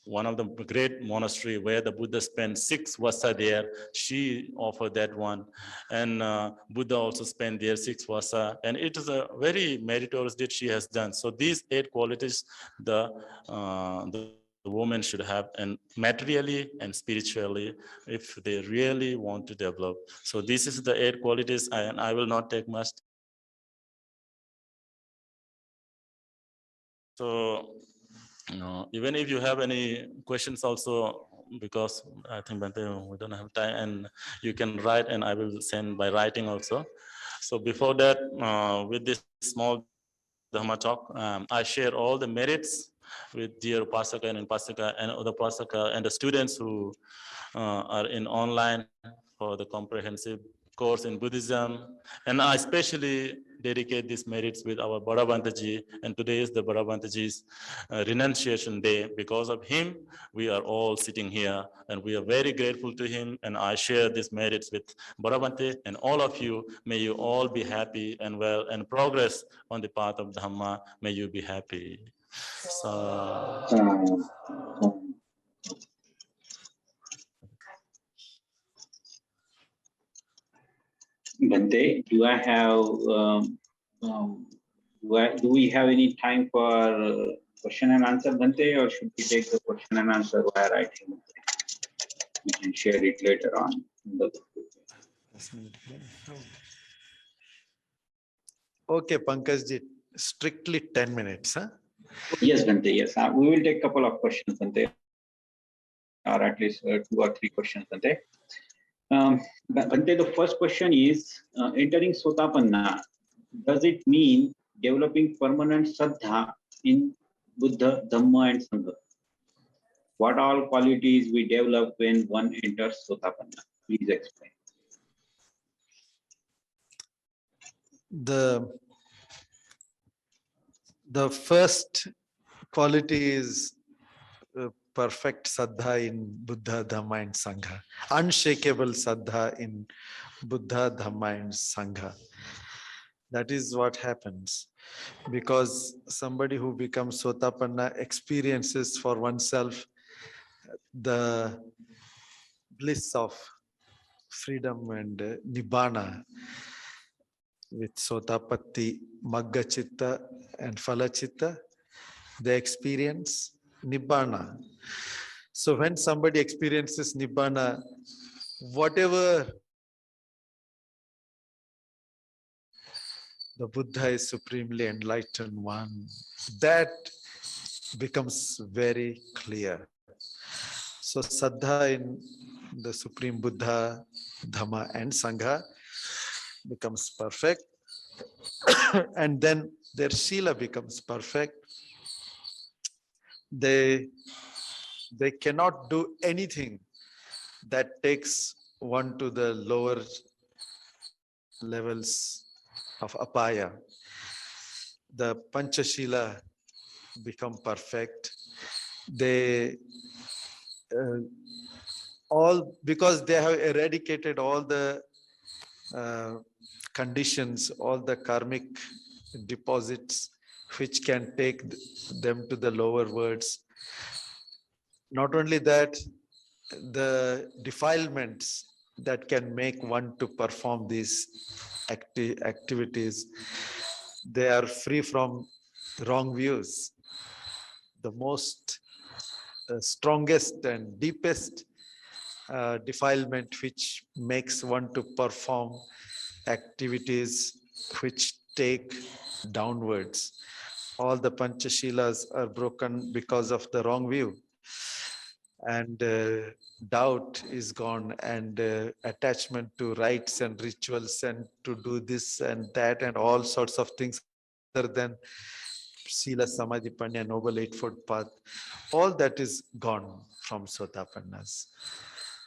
S3: one of the great monastery where the Buddha spent 6 vasa there. She offered that one, and Buddha also spent there 6 vasa, and it is a very meritorious deed she has done. So these 8 qualities the woman should have, and materially and spiritually, if they really want to develop. So this is the 8 qualities, and I will not take much time. So So, even if you have any questions also, because I think Bhante, we don't have time, and you can write and I will send by writing also. So before that, with this small Dhamma talk, I share all the merits with dear Upasaka and Upasaka and other Upasaka and the students who are in online for the comprehensive course in Buddhism. And I especially dedicate these merits with our Bhadavantaji. And today is the Bhadavantaji's renunciation day. Because of him, we are all sitting here and we are very grateful to him. And I share these merits with Bhadavante and all of you. May you all be happy and well and progress on the path of Dhamma. May you be happy. So,
S2: Bhante, do I have do we have any time for question and answer, Bhante, or should we take the question and answer via writing? We can share it later on. In the
S1: Okay, Pankajji, strictly 10 minutes. Huh?
S2: Yes, Bhante, yes. We will take a couple of questions, Bhante, or at least 2 or 3 questions, Bhante. Bhante, the first question is, entering Sotapanna, does it mean developing permanent Saddha in Buddha, Dhamma and Sangha? What all qualities we develop when one enters Sotapanna? Please explain.
S1: The first quality is perfect Saddha in Buddha, Dhamma and Sangha. Unshakable Saddha in Buddha, Dhamma and Sangha. That is what happens. Because somebody who becomes Sotapanna experiences for oneself the bliss of freedom and Nibbana with Sotapatti, Magga Chitta and Phala Chitta. They experience Nibbana. So when somebody experiences Nibbana, whatever the Buddha is supremely enlightened one, that becomes very clear. So Saddha in the Supreme Buddha, Dhamma and Sangha becomes perfect. And then their Sila becomes perfect. They cannot do anything that takes one to the lower levels of apaya. The Panchashila become perfect. They all, because they have eradicated all the conditions, all the karmic deposits which can take them to the lower worlds. Not only that, the defilements that can make one to perform these activities, they are free from wrong views. The most strongest and deepest defilement which makes one to perform activities which take downwards. All the Panchashilas are broken because of the wrong view. And doubt is gone, and attachment to rites and rituals and to do this and that and all sorts of things other than Sila, Samadhi, Panya, Noble Eightfold Path. All that is gone from Sotapannas.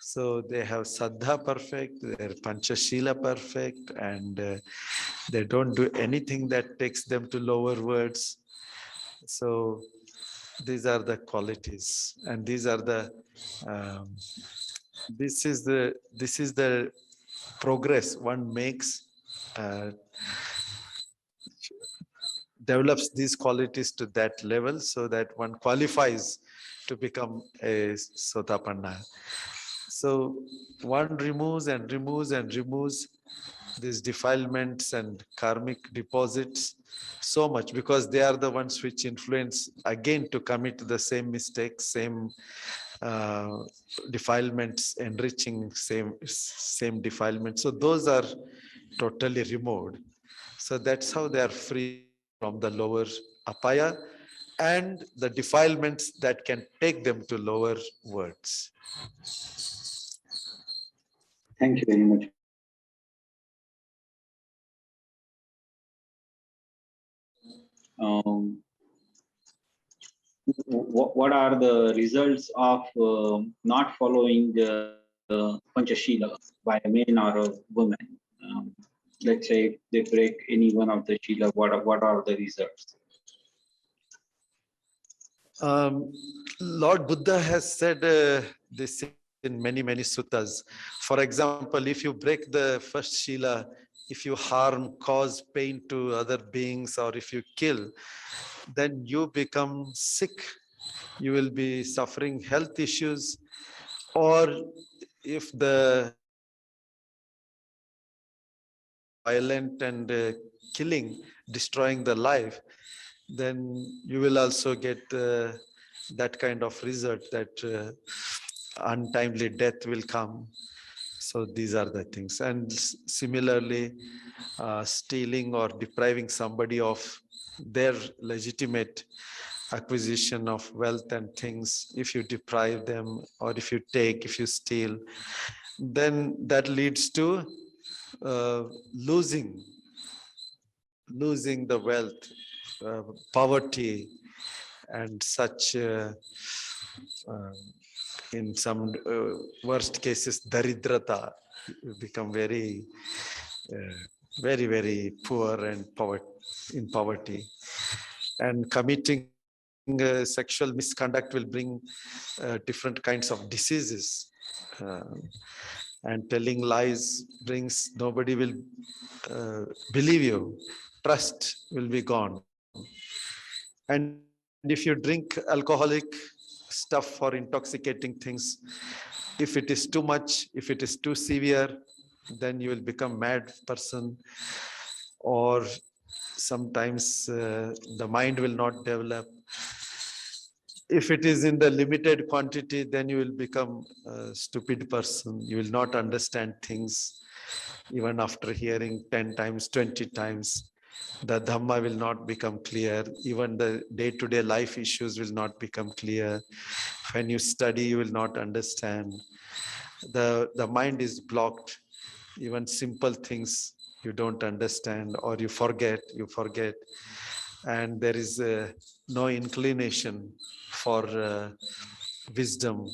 S1: So they have Saddha perfect, their Panchashila perfect, and they don't do anything that takes them to lower worlds. So these are the qualities, and these are the this is the progress one makes, develops these qualities to that level so that one qualifies to become a Sotapanna. So one removes and removes and removes these defilements and karmic deposits so much, because they are the ones which influence again to commit the same mistakes, same defilements, enriching same defilements. So those are totally removed. So that's how they are free from the lower apaya and the defilements that can take them to lower worlds.
S2: Thank you very much. Um, what are the results of not following the Panchashila by a man or a woman? Let's say they break any one of the Shila, what are the results?
S1: Lord Buddha has said this in many suttas. For example, if you break the first Shila, if you harm, cause pain to other beings, or if you kill, then you become sick. You will be suffering health issues. Or if the violent and killing, destroying the life, then you will also get that kind of result, that untimely death will come. So these are the things. And similarly, stealing or depriving somebody of their legitimate acquisition of wealth and things, if you deprive them, or if you take, if you steal, then that leads to losing the wealth, poverty, and such uh, in some worst cases daridrata. You become very very poor and in poverty, and committing sexual misconduct will bring different kinds of diseases, and telling lies brings, nobody will believe you, trust will be gone. And if you drink alcoholic stuff or intoxicating things, if it is too much, if it is too severe, then you will become mad person, or sometimes the mind will not develop. If it is in the limited quantity, then you will become a stupid person. You will not understand things even after hearing 10 times, 20 times. The Dhamma will not become clear. Even the day-to-day life issues will not become clear. When you study, you will not understand. The mind is blocked. Even simple things you don't understand, or you forget. And there is no inclination for wisdom.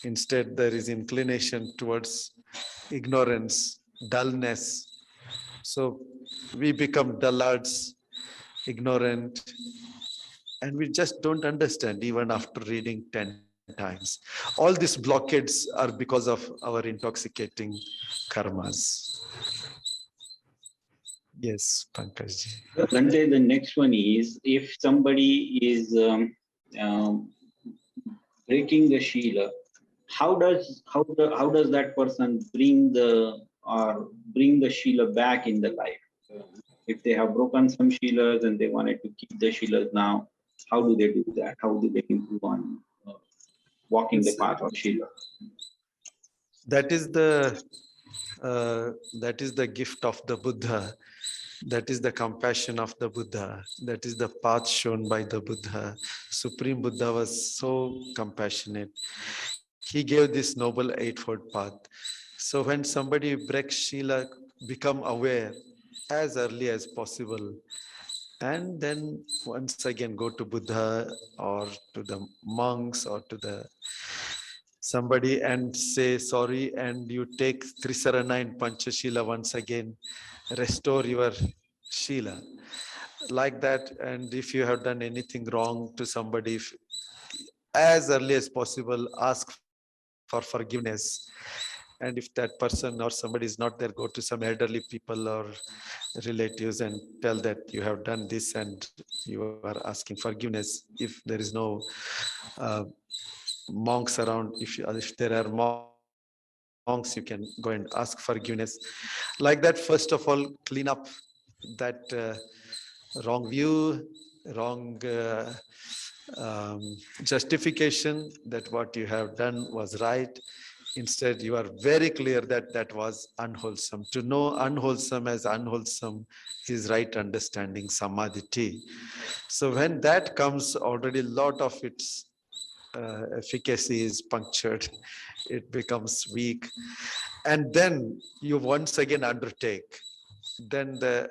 S1: Instead, there is inclination towards ignorance, dullness. So we become dullards, ignorant, and we just don't understand even after reading 10 times. All these blockades are because of our intoxicating karmas. Yes, Pankajji.
S2: Bhante, the next one is, if somebody is um, breaking the Shila, how does that person bring the Shila back in the life? If they have broken some Shilas and they wanted to keep the Shilas now, how do they do that? How do they improve on walking the path of Shila?
S1: That is the gift of the Buddha. That is the compassion of the Buddha. That is the path shown by the Buddha. Supreme Buddha was so compassionate. He gave this noble eightfold path. So when somebody breaks Shila, become aware as early as possible. And then once again go to Buddha or to the monks or to the somebody and say sorry, and you take Trisarana and Panchashila once again, restore your Shila like that. And if you have done anything wrong to somebody, as early as possible, ask for forgiveness. And if that person or somebody is not there, go to some elderly people or relatives and tell that you have done this and you are asking forgiveness. If there is no monks around, if there are monks, you can go and ask forgiveness. Like that, first of all, clean up that wrong view, wrong justification that what you have done was right. Instead, you are very clear that that was unwholesome. To know unwholesome as unwholesome is right understanding, samadhi. So when that comes, already a lot of its efficacy is punctured. It becomes weak. And then you once again undertake. Then the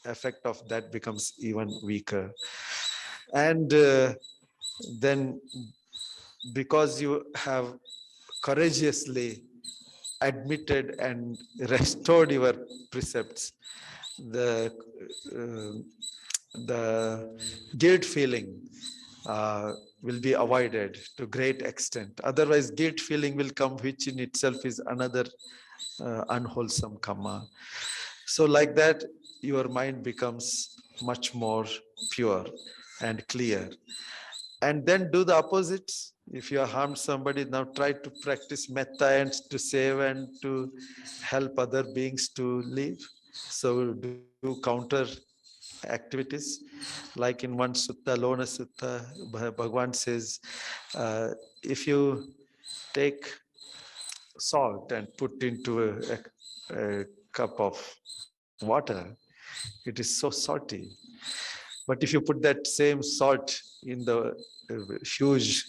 S1: effect of that becomes even weaker. And then because you have courageously admitted and restored your precepts, the guilt feeling will be avoided to great extent. Otherwise, guilt feeling will come, which in itself is another unwholesome karma. So like that, your mind becomes much more pure and clear. And then do the opposites. If you have harmed somebody, now try to practice metta and to save and to help other beings to live. So do counter activities. Like in one sutta, Lona Sutta, Bhagavan says, if you take salt and put into a cup of water, it is so salty. But if you put that same salt in the huge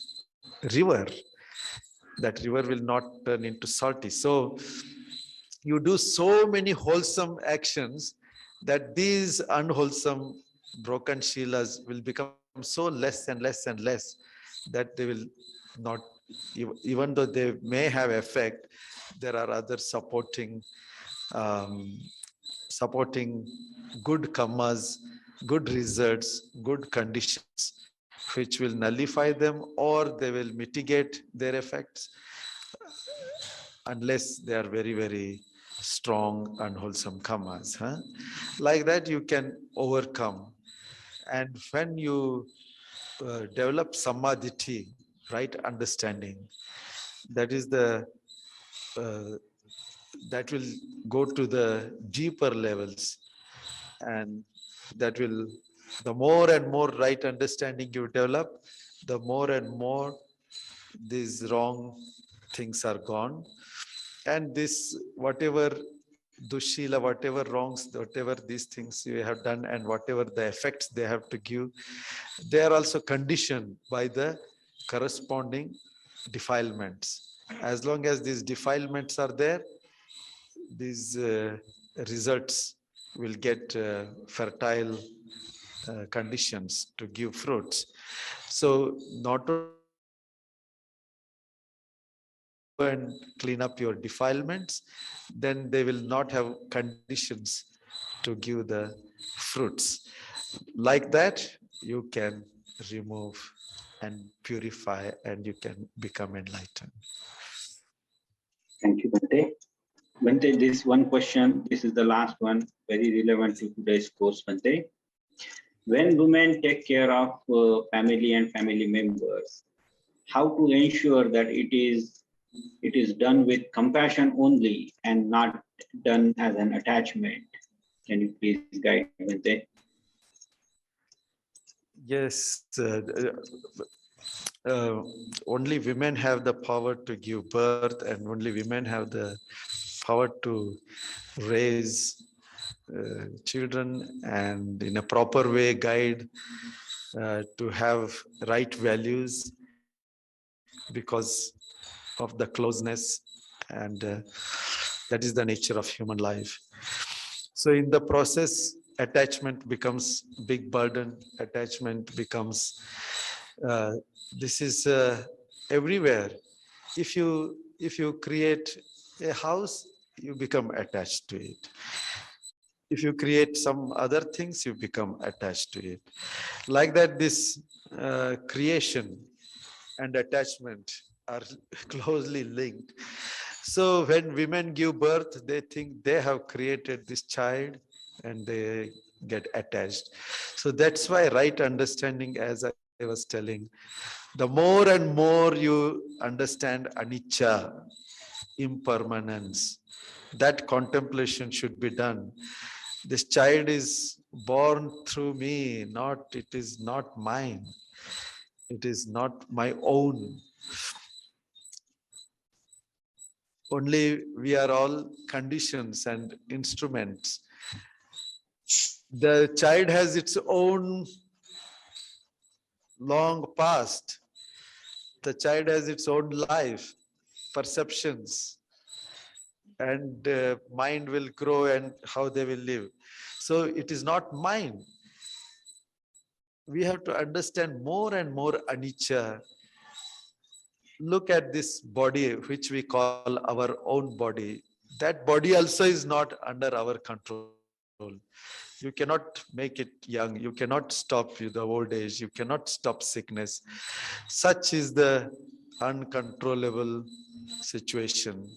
S1: river, that river will not turn into salty. So you do so many wholesome actions that these unwholesome broken shilas will become so less and less and less that they will not, even though they may have effect, there are other um, supporting good karmas, good results, good conditions, which will nullify them or they will mitigate their effects, unless they are very, very strong, unwholesome karmas. Huh? Like that, you can overcome. And when you develop samadhi, right understanding, that is the that will go to the deeper levels, and that will, the more and more right understanding you develop, the more and more these wrong things are gone, and this whatever dushila, whatever wrongs, whatever these things you have done and whatever the effects they have to give, they are also conditioned by the corresponding defilements. As long as these defilements are there, these results will get fertile conditions to give fruits. So not only and clean up your defilements, then they will not have conditions to give the fruits. Like that, you can remove and purify and you can become enlightened.
S2: Thank you, Bhante. Bhante, this one question, this is the last one, very relevant to today's course, Bhante. When women take care of family and family members, how to ensure that it is done with compassion only and not done as an attachment? Can you please guide Bhante?
S1: Yes, only women have the power to give birth, and only women have the power to raise children and in a proper way guide to have right values because of the closeness, and that is the nature of human life. So in the process, attachment becomes big burden. Attachment becomes this is everywhere. If you create a house, you become attached to it. If you create some other things, you become attached to it. Like that, this creation and attachment are closely linked. So when women give birth, they think they have created this child and they get attached. So that's why right understanding, as I was telling, the more and more you understand anicca, impermanence, that contemplation should be done. This child is born through me, not, it is not mine. It is not my own. Only we are all conditions and instruments. The child has its own long past. The child has its own life, perceptions, and mind will grow and how they will live. So it is not mine. We have to understand more and more anicca. Look at this body, which we call our own body. That body also is not under our control. You cannot make it young. You cannot stop the old age. You cannot stop sickness. Such is the uncontrollable situation.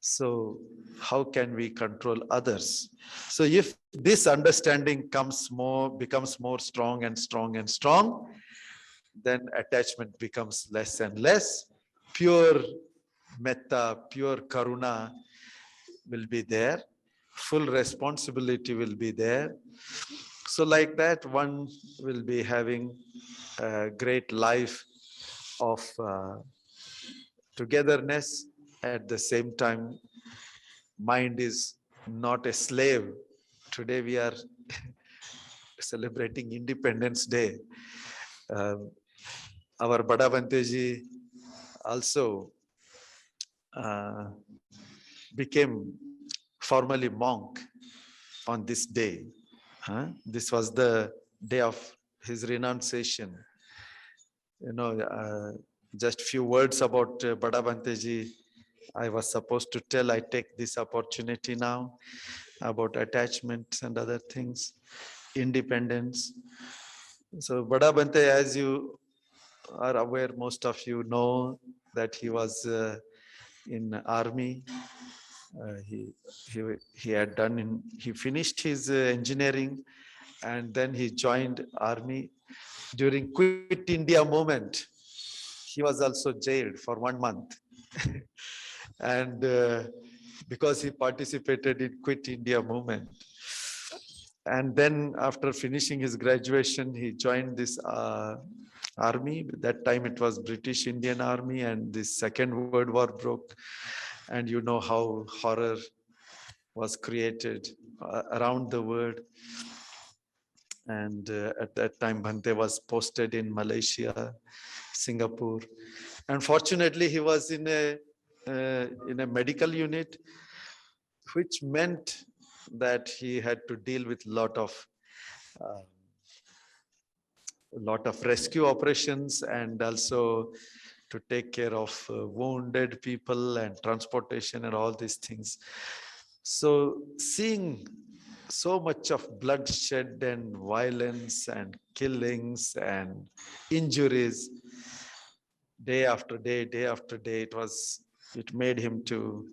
S1: So how can we control others? So if this understanding becomes more strong and strong and strong, then attachment becomes less and less. Pure metta, pure karuna will be there. Full responsibility will be there. So like that, one will be having a great life of togetherness. At the same time, mind is not a slave. Today we are celebrating Independence Day. Our Bada Banteji also became formally monk on this day. This was the day of his renunciation. Just few words about Bada Banteji. I was supposed to tell, I take this opportunity now about attachments and other things, independence. So Bada Bante, as you are aware, most of you know that he was in army. He finished his engineering and then he joined army. During Quit India movement, he was also jailed for 1 month. And because he participated in Quit India movement. And then after finishing his graduation, he joined this army. That time it was British Indian Army, and the Second World War broke. And you know how horror was created around the world. And at that time, Bhante was posted in Malaysia, Singapore. And fortunately, he was in a medical unit, which meant that he had to deal with lot of rescue operations and also to take care of wounded people and transportation and all these things. So seeing so much of bloodshed and violence and killings and injuries day after day, it made him to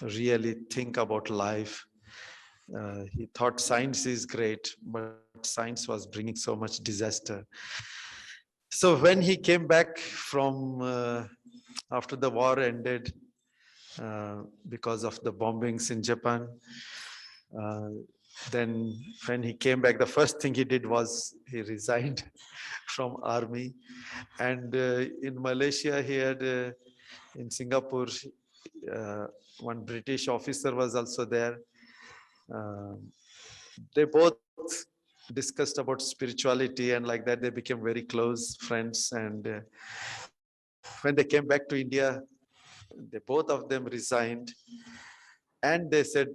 S1: really think about life. He thought science is great, but science was bringing so much disaster. So when he came back from after the war ended, because of the bombings in Japan, then when he came back, the first thing he did was he resigned from army. And in Malaysia, he had in Singapore, one British officer was also there. They both discussed about spirituality, and like that they became very close friends. And when they came back to India, both of them resigned, and they said,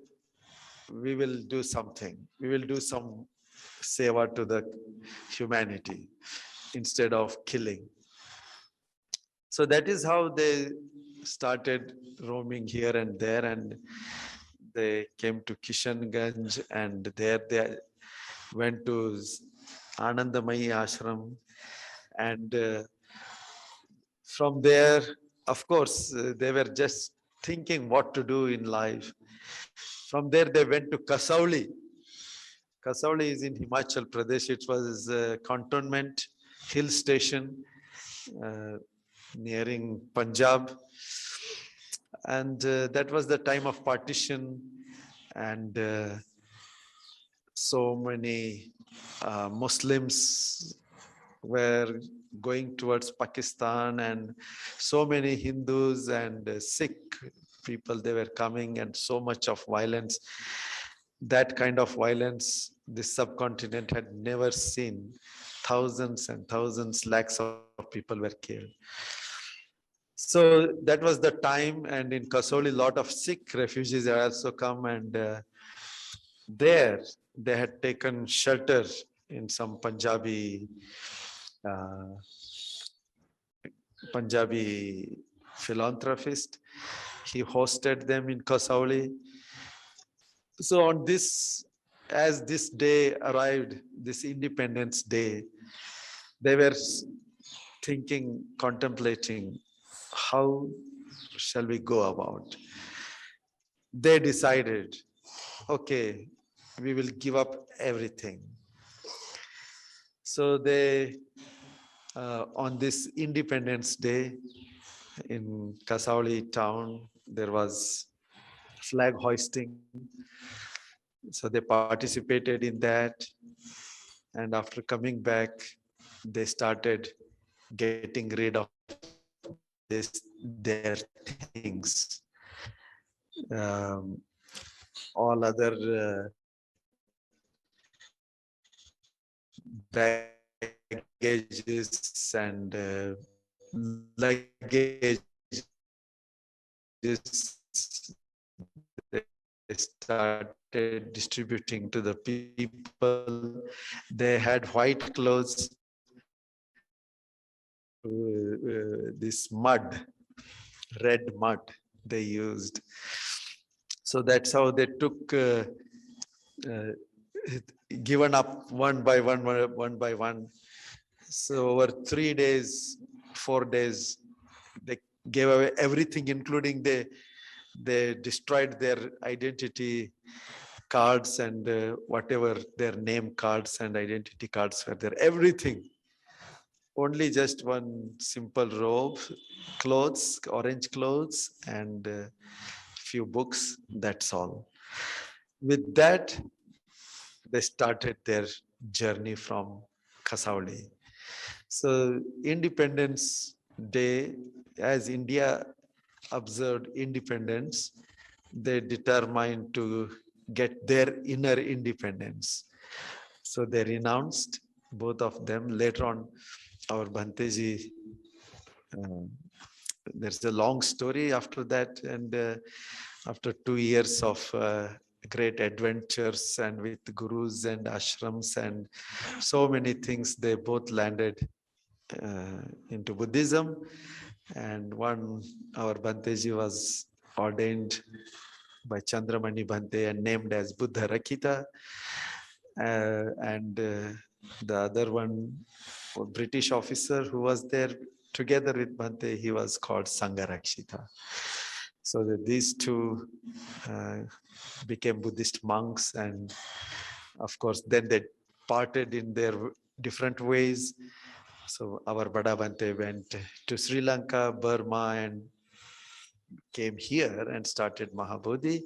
S1: we will do something. We will do some seva to the humanity instead of killing. So that is how they started roaming here and there, and they came to Kishanganj, and there they went to Anandamayi ashram, and from there, of course, they were just thinking what to do in life. From there, they went to Kasauli. Kasauli is in Himachal Pradesh. It was a cantonment hill station nearing Punjab. And that was the time of partition, and so many Muslims were going towards Pakistan, and so many Hindus and Sikh people, they were coming, and so much of violence. That kind of violence this subcontinent had never seen. Thousands and thousands, lakhs of people were killed. So that was the time, and in Kasoli, a lot of Sikh refugees had also come, and there they had taken shelter in some uh, Punjabi philanthropist. He hosted them in Kasauli. So on this, as this day arrived, this Independence Day, they were thinking, contemplating, how shall we go about? They decided, okay, we will give up everything. So they, on this Independence Day in Kasauli town, there was flag hoisting. So they participated in that. And after coming back, they started getting rid of their things. All other baggages and luggages, they started distributing to the people. They had white clothes, this mud, red mud they used. So that's how they took, uh, given up one by one, one by one. So over 3 days, 4 days, they gave away everything, including they destroyed their identity cards and whatever their name cards and identity cards were there, everything. Only just one simple robe, clothes, orange clothes, and few books, that's all. With that, they started their journey from Kasauli. So Independence Day, as India observed independence, they determined to get their inner independence. So they renounced, both of them. Later on, our Bhanteji, there's a long story after that, and after 2 years of great adventures and with gurus and ashrams and so many things, they both landed into Buddhism. And one, our Bhanteji was ordained by Chandramani Bhante and named as Buddha Rakita. And the other one, a British officer who was there together with Bhante, he was called Sangha Rakshita. So that these two became Buddhist monks, and of course then they parted in their different ways. So our Bada Bhante went to Sri Lanka, Burma, and came here and started Mahabodhi.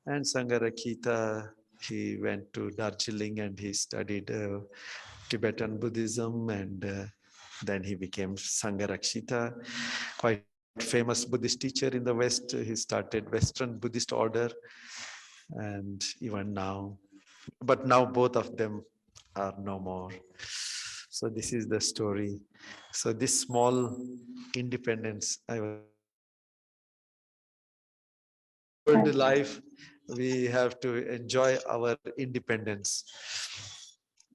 S1: And Sangha Rakita, he went to Darjeeling and he studied Tibetan Buddhism, and then he became Sangha Rakshita, quite famous Buddhist teacher in the West. He started Western Buddhist order, and even now, but now both of them are no more. So this is the story. So this small independence I was world life, we have to enjoy our independence.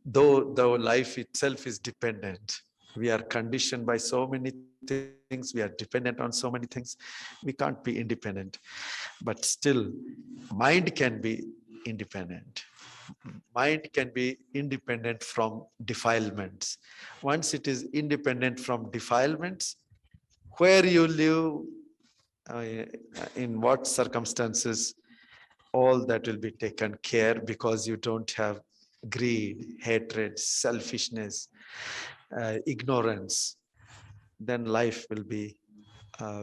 S1: Though life itself is dependent, we are conditioned by so many things, we are dependent on so many things, we can't be independent. But still, mind can be independent. Mind can be independent from defilements. Once it is independent from defilements, where you live, in what circumstances, all that will be taken care, because you don't have greed, hatred, selfishness, ignorance. Then life will be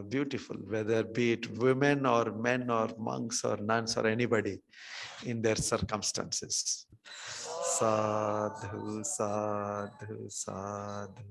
S1: beautiful, whether be it women or men or monks or nuns or anybody in their circumstances. Sadhu, sadhu, sadhu.